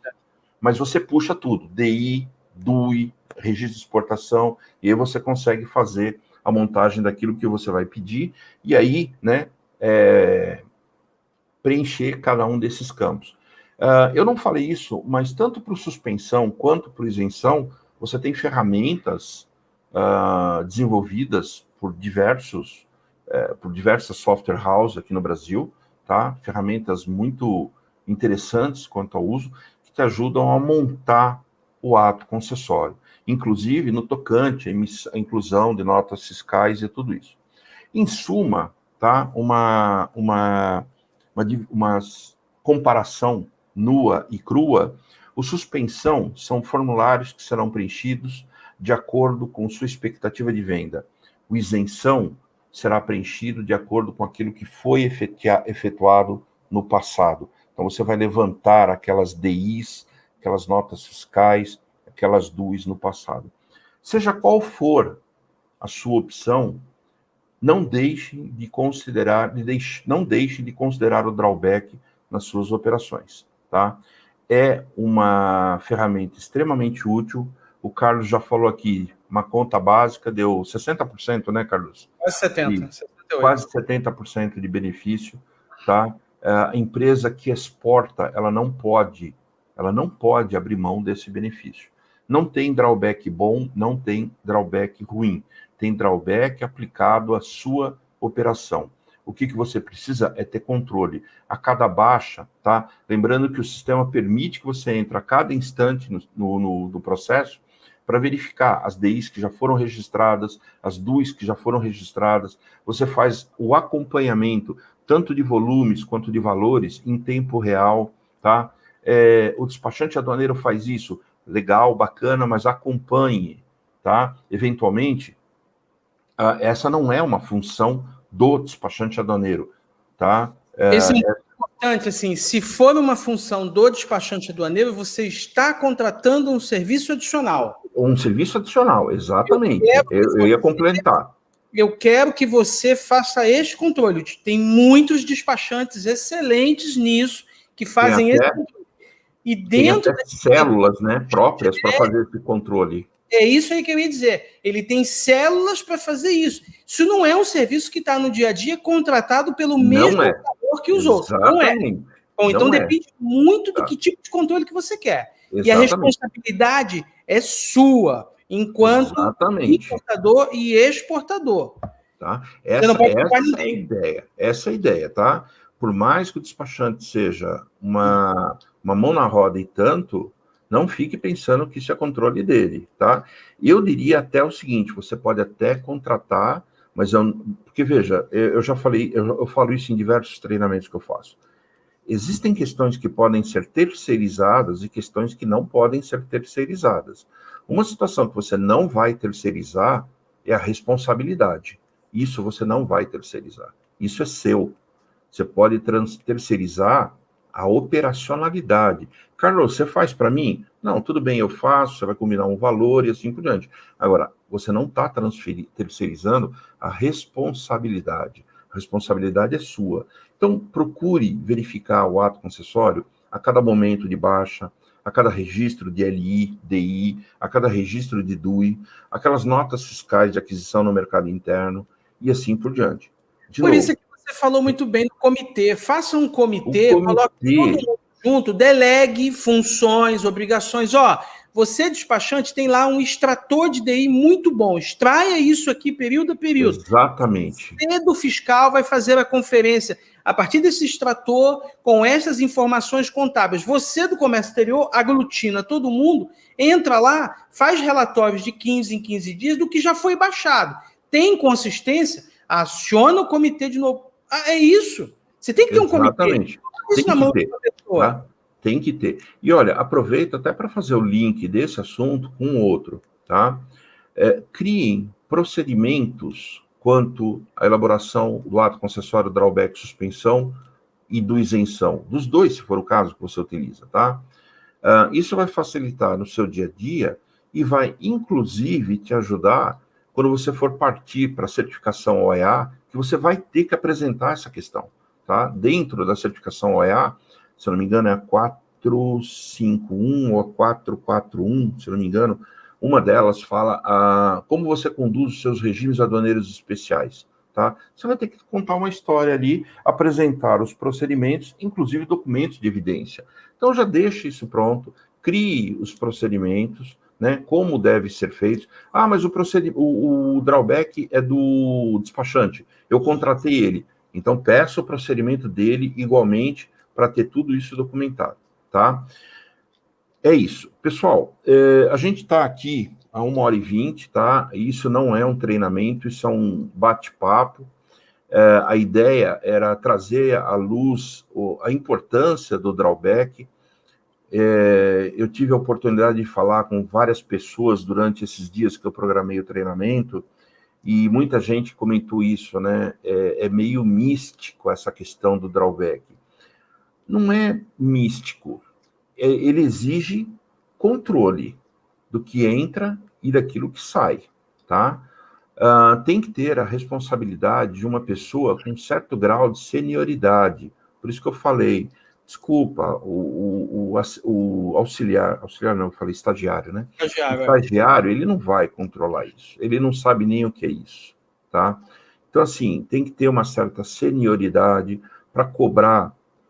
Mas você puxa tudo, DI, DUI, registro de exportação, e aí você consegue fazer a montagem daquilo que você vai pedir, e aí, né, preencher cada um desses campos. Eu não falei isso, mas tanto para o suspensão quanto para o isenção, você tem ferramentas desenvolvidas por diversas software houses aqui no Brasil, tá? Ferramentas muito interessantes quanto ao uso, que te ajudam a montar o ato concessório, inclusive no tocante à inclusão de notas fiscais e tudo isso. Em suma, tá? Uma comparação nua e crua, O suspensão são formulários que serão preenchidos de acordo com sua expectativa de venda. O isenção será preenchido de acordo com aquilo que foi efetuado no passado. Então, você vai levantar aquelas DIs, aquelas notas fiscais, aquelas DUIs no passado. Seja qual for a sua opção, não deixe de considerar o drawback nas suas operações, tá? É uma ferramenta extremamente útil. O Carlos já falou aqui, uma conta básica deu 60%, né, Carlos? Quase 70%, 78%. Quase 70% de benefício, tá? A empresa que exporta, ela não pode abrir mão desse benefício. Não tem drawback bom, não tem drawback ruim. Tem drawback aplicado à sua operação. O que você precisa é ter controle. A cada baixa, tá? Lembrando que o sistema permite que você entre a cada instante no processo para verificar as DIs que já foram registradas, as DUIs que já foram registradas. Você faz o acompanhamento, tanto de volumes quanto de valores, em tempo real, tá? O despachante aduaneiro faz isso. Legal, bacana, mas acompanhe, tá? Eventualmente, essa não é uma função do despachante aduaneiro, tá? Esse é muito importante, assim, se for uma função do despachante aduaneiro, você está contratando um serviço adicional. Um serviço adicional, exatamente. Eu ia complementar. Eu quero que você faça este controle. Tem muitos despachantes excelentes nisso, que fazem esse controle. E dentro tem até células, né, próprias para fazer esse controle. É isso aí que eu ia dizer. Ele tem células para fazer isso. Isso não é um serviço que está no dia a dia contratado pelo mesmo operador que os outros. Não é. Bom, então depende muito do que tipo de controle que você quer. Exatamente. E a responsabilidade é sua, enquanto importador e exportador. Tá? Essa é a ideia, tá? Por mais que o despachante seja uma mão na roda e tanto, não fique pensando que isso é controle dele, tá? Eu diria até o seguinte, você pode até contratar, mas porque veja, eu já falei, eu falo isso em diversos treinamentos que eu faço. Existem questões que podem ser terceirizadas e questões que não podem ser terceirizadas. Uma situação que você não vai terceirizar é a responsabilidade. Isso você não vai terceirizar. Isso é seu. Você pode terceirizar a operacionalidade. Carlos, você faz para mim? Não, tudo bem, eu faço, você vai combinar um valor e assim por diante. Agora, você não está terceirizando a responsabilidade. A responsabilidade é sua. Então, procure verificar o ato concessório a cada momento de baixa, a cada registro de LI, DI, a cada registro de DUI, aquelas notas fiscais de aquisição no mercado interno e assim por diante. Por isso é que você falou muito bem do comitê. Faça um comitê, coloque todo mundo junto, delegue funções, obrigações. Você, despachante, tem lá um extrator de DI muito bom. Extraia isso aqui período a período. Exatamente. Você do fiscal vai fazer a conferência a partir desse extrator com essas informações contábeis. Você do comércio exterior aglutina todo mundo, entra lá, faz relatórios de 15 em 15 dias do que já foi baixado. Tem consistência? Aciona o comitê de novo. É isso. Você tem que ter um comitê. Exatamente. Tem que ter. E olha, aproveita até para fazer o link desse assunto com o outro, tá? Criem procedimentos quanto à elaboração do ato concessório, drawback, suspensão e do isenção. Dos dois, se for o caso que você utiliza, tá? Isso vai facilitar no seu dia a dia e vai, inclusive, te ajudar quando você for partir para a certificação OEA, que você vai ter que apresentar essa questão, tá? Dentro da certificação OEA, se eu não me engano, é a 451 ou a 441, se eu não me engano, uma delas fala como você conduz os seus regimes aduaneiros especiais, tá? Você vai ter que contar uma história ali, apresentar os procedimentos, inclusive documentos de evidência. Então, já deixe isso pronto, crie os procedimentos, né, como deve ser feito. Mas o drawback é do despachante, eu contratei ele, então peça o procedimento dele igualmente para ter tudo isso documentado, tá? É isso. Pessoal, a gente está aqui a 1h20, tá? Isso não é um treinamento, isso é um bate-papo. A ideia era trazer à luz a importância do drawback. eu tive a oportunidade de falar com várias pessoas durante esses dias que eu programei o treinamento, e muita gente comentou isso, né? É meio místico essa questão do drawback. Não é místico. Ele exige controle do que entra e daquilo que sai, tá? Tem que ter a responsabilidade de uma pessoa com um certo grau de senioridade. Por isso que eu falei, desculpa, o auxiliar não, eu falei estagiário, né? Estagiário, O estagiário, ele não vai controlar isso, ele não sabe nem o que é isso, tá? Então, assim, tem que ter uma certa senioridade para cobrar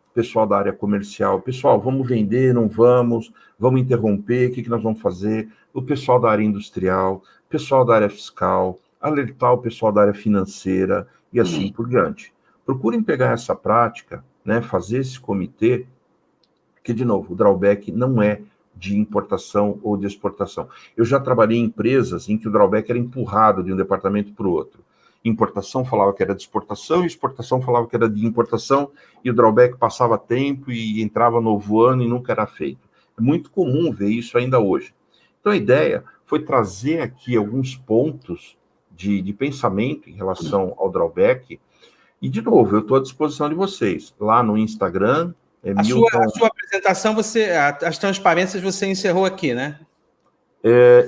o pessoal da área comercial. Pessoal, vamos vender, não vamos? Vamos interromper, o que nós vamos fazer? O pessoal da área industrial, o pessoal da área fiscal, alertar o pessoal da área financeira e assim por diante. Procurem pegar essa prática, né, fazer esse comitê, que, de novo, o drawback não é de importação ou de exportação. Eu já trabalhei em empresas em que o drawback era empurrado de um departamento para o outro. Importação falava que era de exportação, e exportação falava que era de importação, e o drawback passava tempo e entrava novo ano e nunca era feito. É muito comum ver isso ainda hoje. Então, a ideia foi trazer aqui alguns pontos de pensamento em relação ao drawback. E, de novo, eu estou à disposição de vocês. Lá no Instagram, a sua apresentação, as transparências você encerrou aqui, né?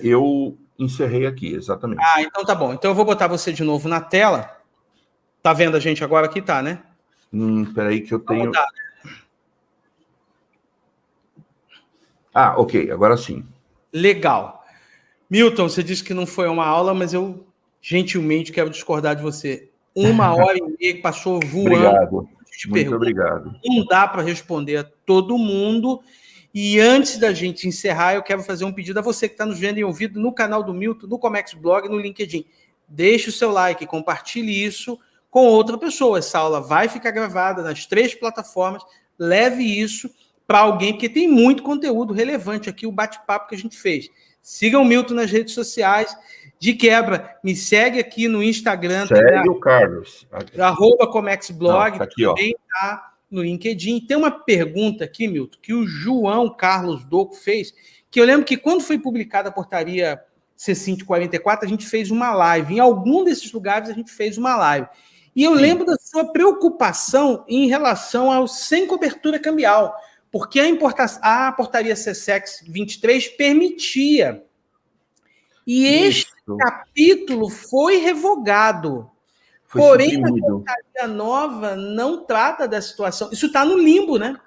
Eu encerrei aqui, exatamente. Então tá bom. Então eu vou botar você de novo na tela. Tá vendo a gente agora aqui? Tá, né? Peraí que eu tenho... Ok, agora sim. Legal. Milton, você disse que não foi uma aula, mas eu gentilmente quero discordar de você. 1h30 que passou voando. Obrigado. Muito obrigado. Não dá para responder a todo mundo. E antes da gente encerrar, eu quero fazer um pedido a você que está nos vendo e ouvindo no canal do Milton, no Comex Blog, no LinkedIn. Deixe o seu like, compartilhe isso com outra pessoa. Essa aula vai ficar gravada nas 3 plataformas. Leve isso para alguém, porque tem muito conteúdo relevante aqui, o bate-papo que a gente fez. Siga o Milton nas redes sociais. De quebra, me segue aqui no Instagram. Segue o Carlos. @ComexBlog, também está no LinkedIn. Tem uma pergunta aqui, Milton, que o João Carlos Doco fez, que eu lembro que quando foi publicada a portaria C544, a gente fez uma live. Em algum desses lugares a gente fez uma live. E eu lembro da sua preocupação em relação ao sem cobertura cambial, porque a portaria CSEX 23 permitia. E este capítulo foi revogado. Porém, suprimido. A portaria nova não trata da situação. Isso está no limbo, né?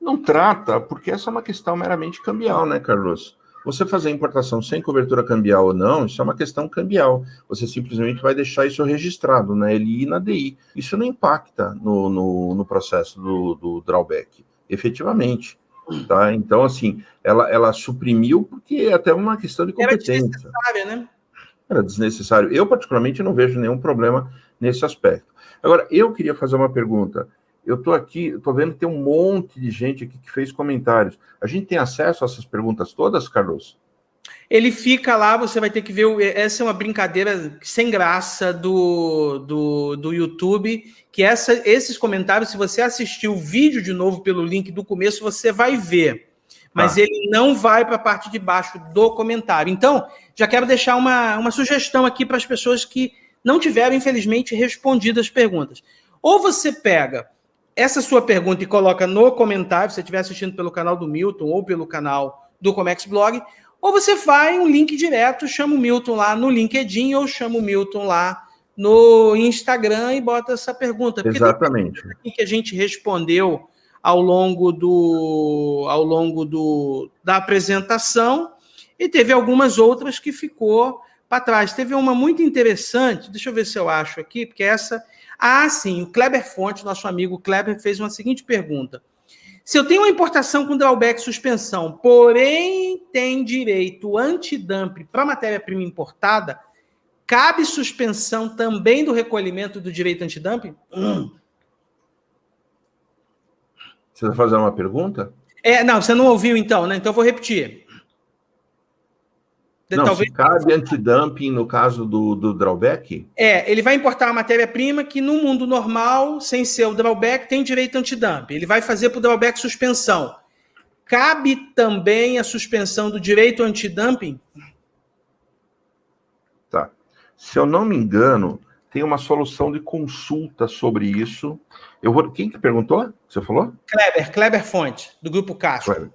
Não trata, porque essa é uma questão meramente cambial, né, Carlos? Você fazer importação sem cobertura cambial ou não, isso é uma questão cambial. Você simplesmente vai deixar isso registrado na LI e na DI. Isso não impacta no processo do drawback, efetivamente. Tá? Então, assim, ela suprimiu porque é até uma questão de competência. Era desnecessária, né? Era desnecessário. Eu, particularmente, não vejo nenhum problema nesse aspecto. Agora, eu queria fazer uma pergunta. Eu estou aqui, estou vendo que tem um monte de gente aqui que fez comentários. A gente tem acesso a essas perguntas todas, Carlos? Ele fica lá, você vai ter que ver. Essa é uma brincadeira sem graça do YouTube, que esses comentários, se você assistir o vídeo de novo pelo link do começo, você vai ver. Mas ele não vai para a parte de baixo do comentário. Então, já quero deixar uma sugestão aqui para as pessoas que não tiveram, infelizmente, respondido as perguntas. Ou você pega essa sua pergunta e coloca no comentário, se você estiver assistindo pelo canal do Milton ou pelo canal do Comex Blog, ou você vai um link direto, chama o Milton lá no LinkedIn ou chama o Milton lá no Instagram e bota essa pergunta. Porque exatamente. Tem aqui que a gente respondeu ao longo da apresentação e teve algumas outras que ficou para trás. Teve uma muito interessante, deixa eu ver se eu acho aqui, porque essa... sim, o Kleber Fonte, nosso amigo Kleber, fez uma seguinte pergunta. Se eu tenho uma importação com drawback suspensão, porém tem direito antidumping para matéria-prima importada, cabe suspensão também do recolhimento do direito antidumping? Você está fazendo uma pergunta? Não, você não ouviu então, né? Então eu vou repetir. Não, talvez... se cabe antidumping no caso do drawback? Ele vai importar uma matéria-prima que no mundo normal, sem ser o drawback, tem direito antidumping. Ele vai fazer para o drawback suspensão. cabe também a suspensão do direito antidumping? Tá. Se eu não me engano, tem uma solução de consulta sobre isso. Quem que perguntou? Você falou? Kleber Fonte, do Grupo Castro. Kleber.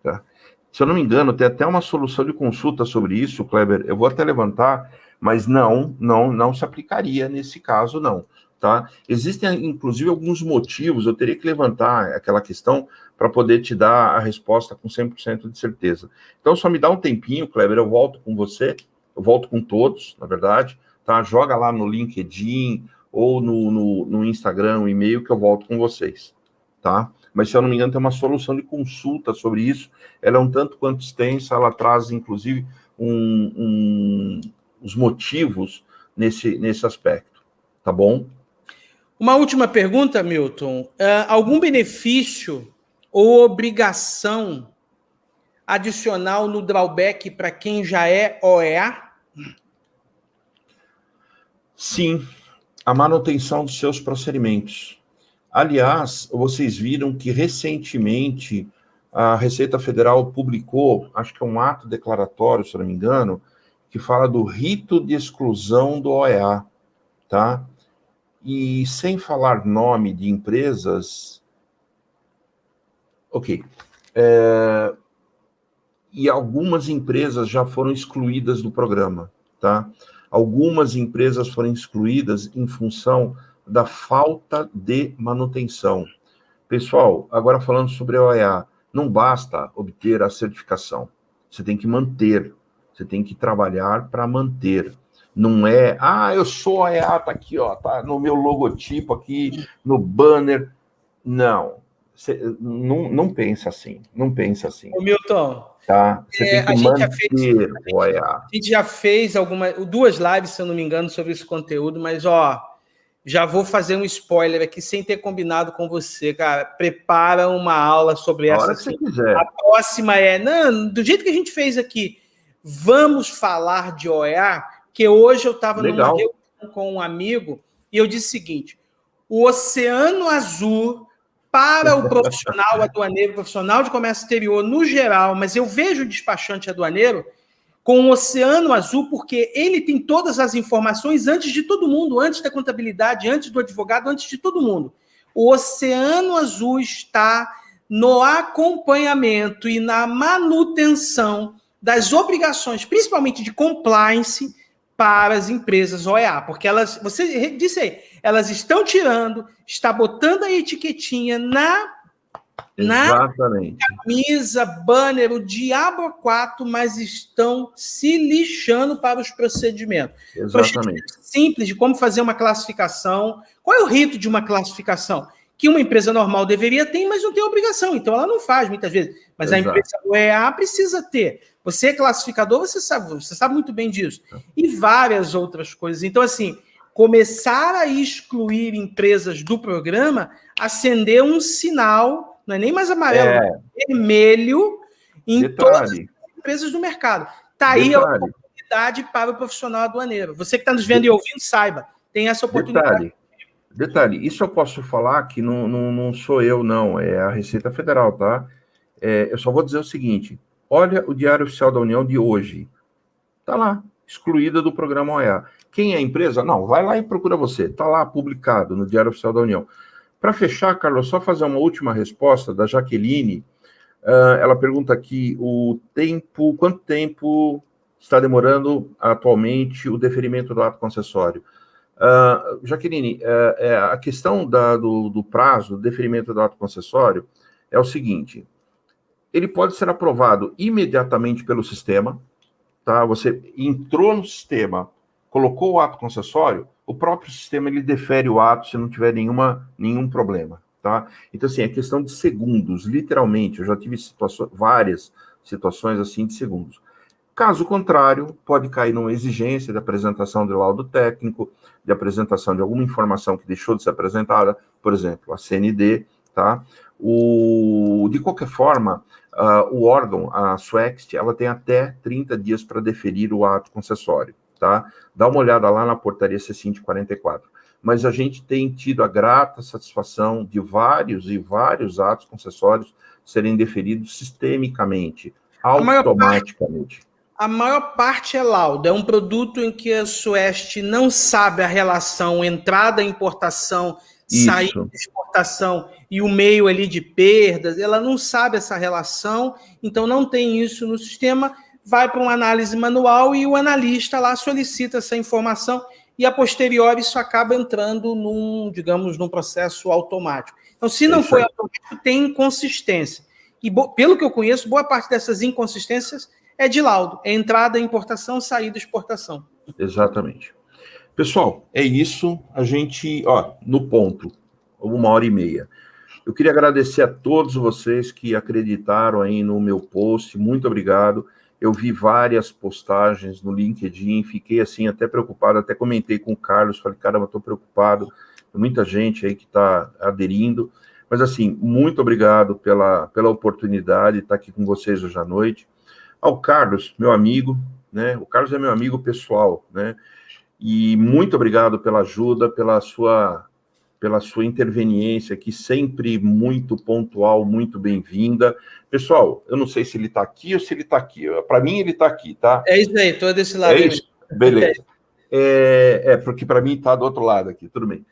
Tá. Se eu não me engano, tem até uma solução de consulta sobre isso, Kleber. Eu vou até levantar, mas não se aplicaria nesse caso, não. Tá? Existem, inclusive, alguns motivos, eu teria que levantar aquela questão para poder te dar a resposta com 100% de certeza. Então, só me dá um tempinho, Kleber, eu volto com você, eu volto com todos, na verdade, tá? Joga lá no LinkedIn ou no Instagram, um e-mail, que eu volto com vocês, tá? Mas, se eu não me engano, tem uma solução de consulta sobre isso, ela é um tanto quanto extensa, ela traz, inclusive, os motivos nesse aspecto, tá bom? Uma última pergunta, Milton. Algum benefício ou obrigação adicional no drawback para quem já é OEA? Sim, a manutenção dos seus procedimentos. Aliás, vocês viram que recentemente a Receita Federal publicou, acho que é um ato declaratório, se eu não me engano, que fala do rito de exclusão do OEA, tá? E sem falar nome de empresas, ok. E algumas empresas já foram excluídas do programa, tá? Algumas empresas foram excluídas em função da falta de manutenção. Pessoal, agora falando sobre a OEA, não basta obter a certificação, você tem que manter, você tem que trabalhar para manter. Não é, eu sou OEA, tá aqui, ó, tá no meu logotipo aqui, no banner. Não, não pensa assim, não pensa assim. Ô, Milton, tá? Você tem que manter o OEA. A gente já fez duas lives, se eu não me engano, sobre esse conteúdo, mas, já vou fazer um spoiler aqui, sem ter combinado com você, cara. Prepara uma aula sobre essa. A hora que você quiser. A próxima do jeito que a gente fez aqui, vamos falar de OEA, que hoje eu estava numa reunião com um amigo e eu disse o seguinte: o Oceano Azul para o profissional aduaneiro, profissional de comércio exterior no geral, mas eu vejo o despachante aduaneiro com o Oceano Azul, porque ele tem todas as informações antes de todo mundo, antes da contabilidade, antes do advogado, antes de todo mundo. O Oceano Azul está no acompanhamento e na manutenção das obrigações, principalmente de compliance, para as empresas OEA, porque elas, você disse aí, elas estão tirando, está botando a etiquetinha na camisa, banner, o diabo 4, mas estão se lixando para os procedimentos. Exatamente. Simples de como fazer uma classificação. Qual é o rito de uma classificação? Que uma empresa normal deveria ter, mas não tem obrigação, então ela não faz muitas vezes. Mas a empresa OEA precisa ter. Você é classificador, você sabe muito bem disso. E várias outras coisas. Então, assim, começar a excluir empresas do programa, acender um sinal, não é nem mais amarelo, vermelho, em todas as empresas do mercado. Está aí a oportunidade para o profissional aduaneiro. Você que está nos vendo e ouvindo, saiba, tem essa oportunidade. Detalhe, isso eu posso falar que não sou eu, não, é a Receita Federal, tá? Eu só vou dizer o seguinte: olha o Diário Oficial da União de hoje. Está lá, excluída do programa OEA. Quem é a empresa? Não, vai lá e procura você. Está lá publicado no Diário Oficial da União. Para fechar, Carlos, só fazer uma última resposta da Jaqueline. Ela pergunta aqui quanto tempo está demorando atualmente o deferimento do ato concessório. Jaqueline, a questão do prazo, do deferimento do ato concessório, é o seguinte: ele pode ser aprovado imediatamente pelo sistema, tá? Você entrou no sistema, colocou o ato concessório, o próprio sistema ele defere o ato se não tiver nenhum problema, tá? Então, assim, é questão de segundos, literalmente. Eu já tive várias situações assim de segundos. Caso contrário, pode cair numa exigência de apresentação de laudo técnico, de apresentação de alguma informação que deixou de ser apresentada, por exemplo, a CND, tá? De qualquer forma, o órgão, a SUEXT, ela tem até 30 dias para deferir o ato concessório, tá? Dá uma olhada lá na portaria C5 44. Mas a gente tem tido a grata satisfação de vários atos concessórios serem deferidos sistemicamente, automaticamente. A maior parte é laudo. É um produto em que a Sueste não sabe a relação entrada, importação, saída, exportação e o meio ali de perdas. Ela não sabe essa relação, então não tem isso no sistema. Vai para uma análise manual e o analista lá solicita essa informação e a posteriori isso acaba entrando num processo automático. Então, se não foi automático, tem inconsistência. E pelo que eu conheço, boa parte dessas inconsistências é de laudo. É entrada, importação, saída, exportação. Exatamente. Pessoal, é isso. A gente, no ponto, 1h30. Eu queria agradecer a todos vocês que acreditaram aí no meu post. Muito obrigado. Eu vi várias postagens no LinkedIn, fiquei assim até preocupado, até comentei com o Carlos, falei, caramba, estou preocupado, tem muita gente aí que está aderindo, mas assim, muito obrigado pela oportunidade de estar aqui com vocês hoje à noite. Ao Carlos, meu amigo, né, o Carlos é meu amigo pessoal, né, e muito obrigado pela ajuda, pela sua interveniência aqui, sempre muito pontual, muito bem-vinda. Pessoal, eu não sei se ele está aqui ou se ele está aqui. Para mim, ele está aqui, tá? É isso aí, estou desse lado. É isso? Beleza. Porque para mim está do outro lado aqui, tudo bem.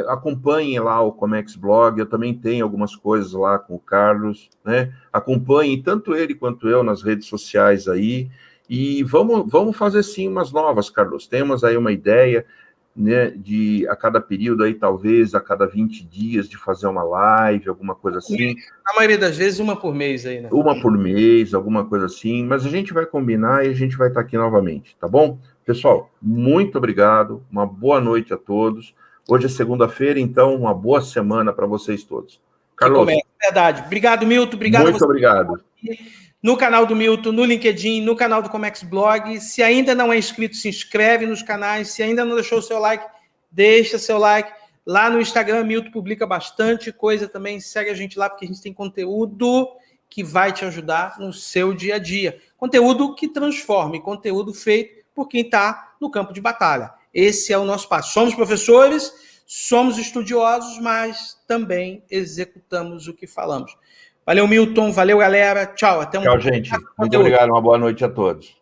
Acompanhem lá o Comex Blog, eu também tenho algumas coisas lá com o Carlos, né? Acompanhem tanto ele quanto eu nas redes sociais aí, e vamos fazer sim umas novas, Carlos. Temos aí uma ideia, né, de a cada período aí, talvez a cada 20 dias, de fazer uma live, alguma coisa assim. Na maioria das vezes, uma por mês aí, né? Uma por mês, alguma coisa assim, mas a gente vai combinar e a gente vai estar aqui novamente, tá bom? Pessoal, muito obrigado, uma boa noite a todos. Hoje é segunda-feira, então uma boa semana para vocês todos. Carlos. Verdade. Obrigado, Milton. Obrigado. Muito obrigado. No canal do Milton, no LinkedIn, no canal do Comex Blog. Se ainda não é inscrito, se inscreve nos canais. Se ainda não deixou o seu like, deixa seu like. Lá no Instagram, Milton publica bastante coisa também. Segue a gente lá, porque a gente tem conteúdo que vai te ajudar no seu dia a dia. Conteúdo que transforme, conteúdo feito por quem está no campo de batalha. Esse é o nosso passo. Somos professores, somos estudiosos, mas também executamos o que falamos. Valeu, Milton. Valeu, galera. Tchau. Até um Tchau, gente. Muito obrigado. Uma boa noite a todos.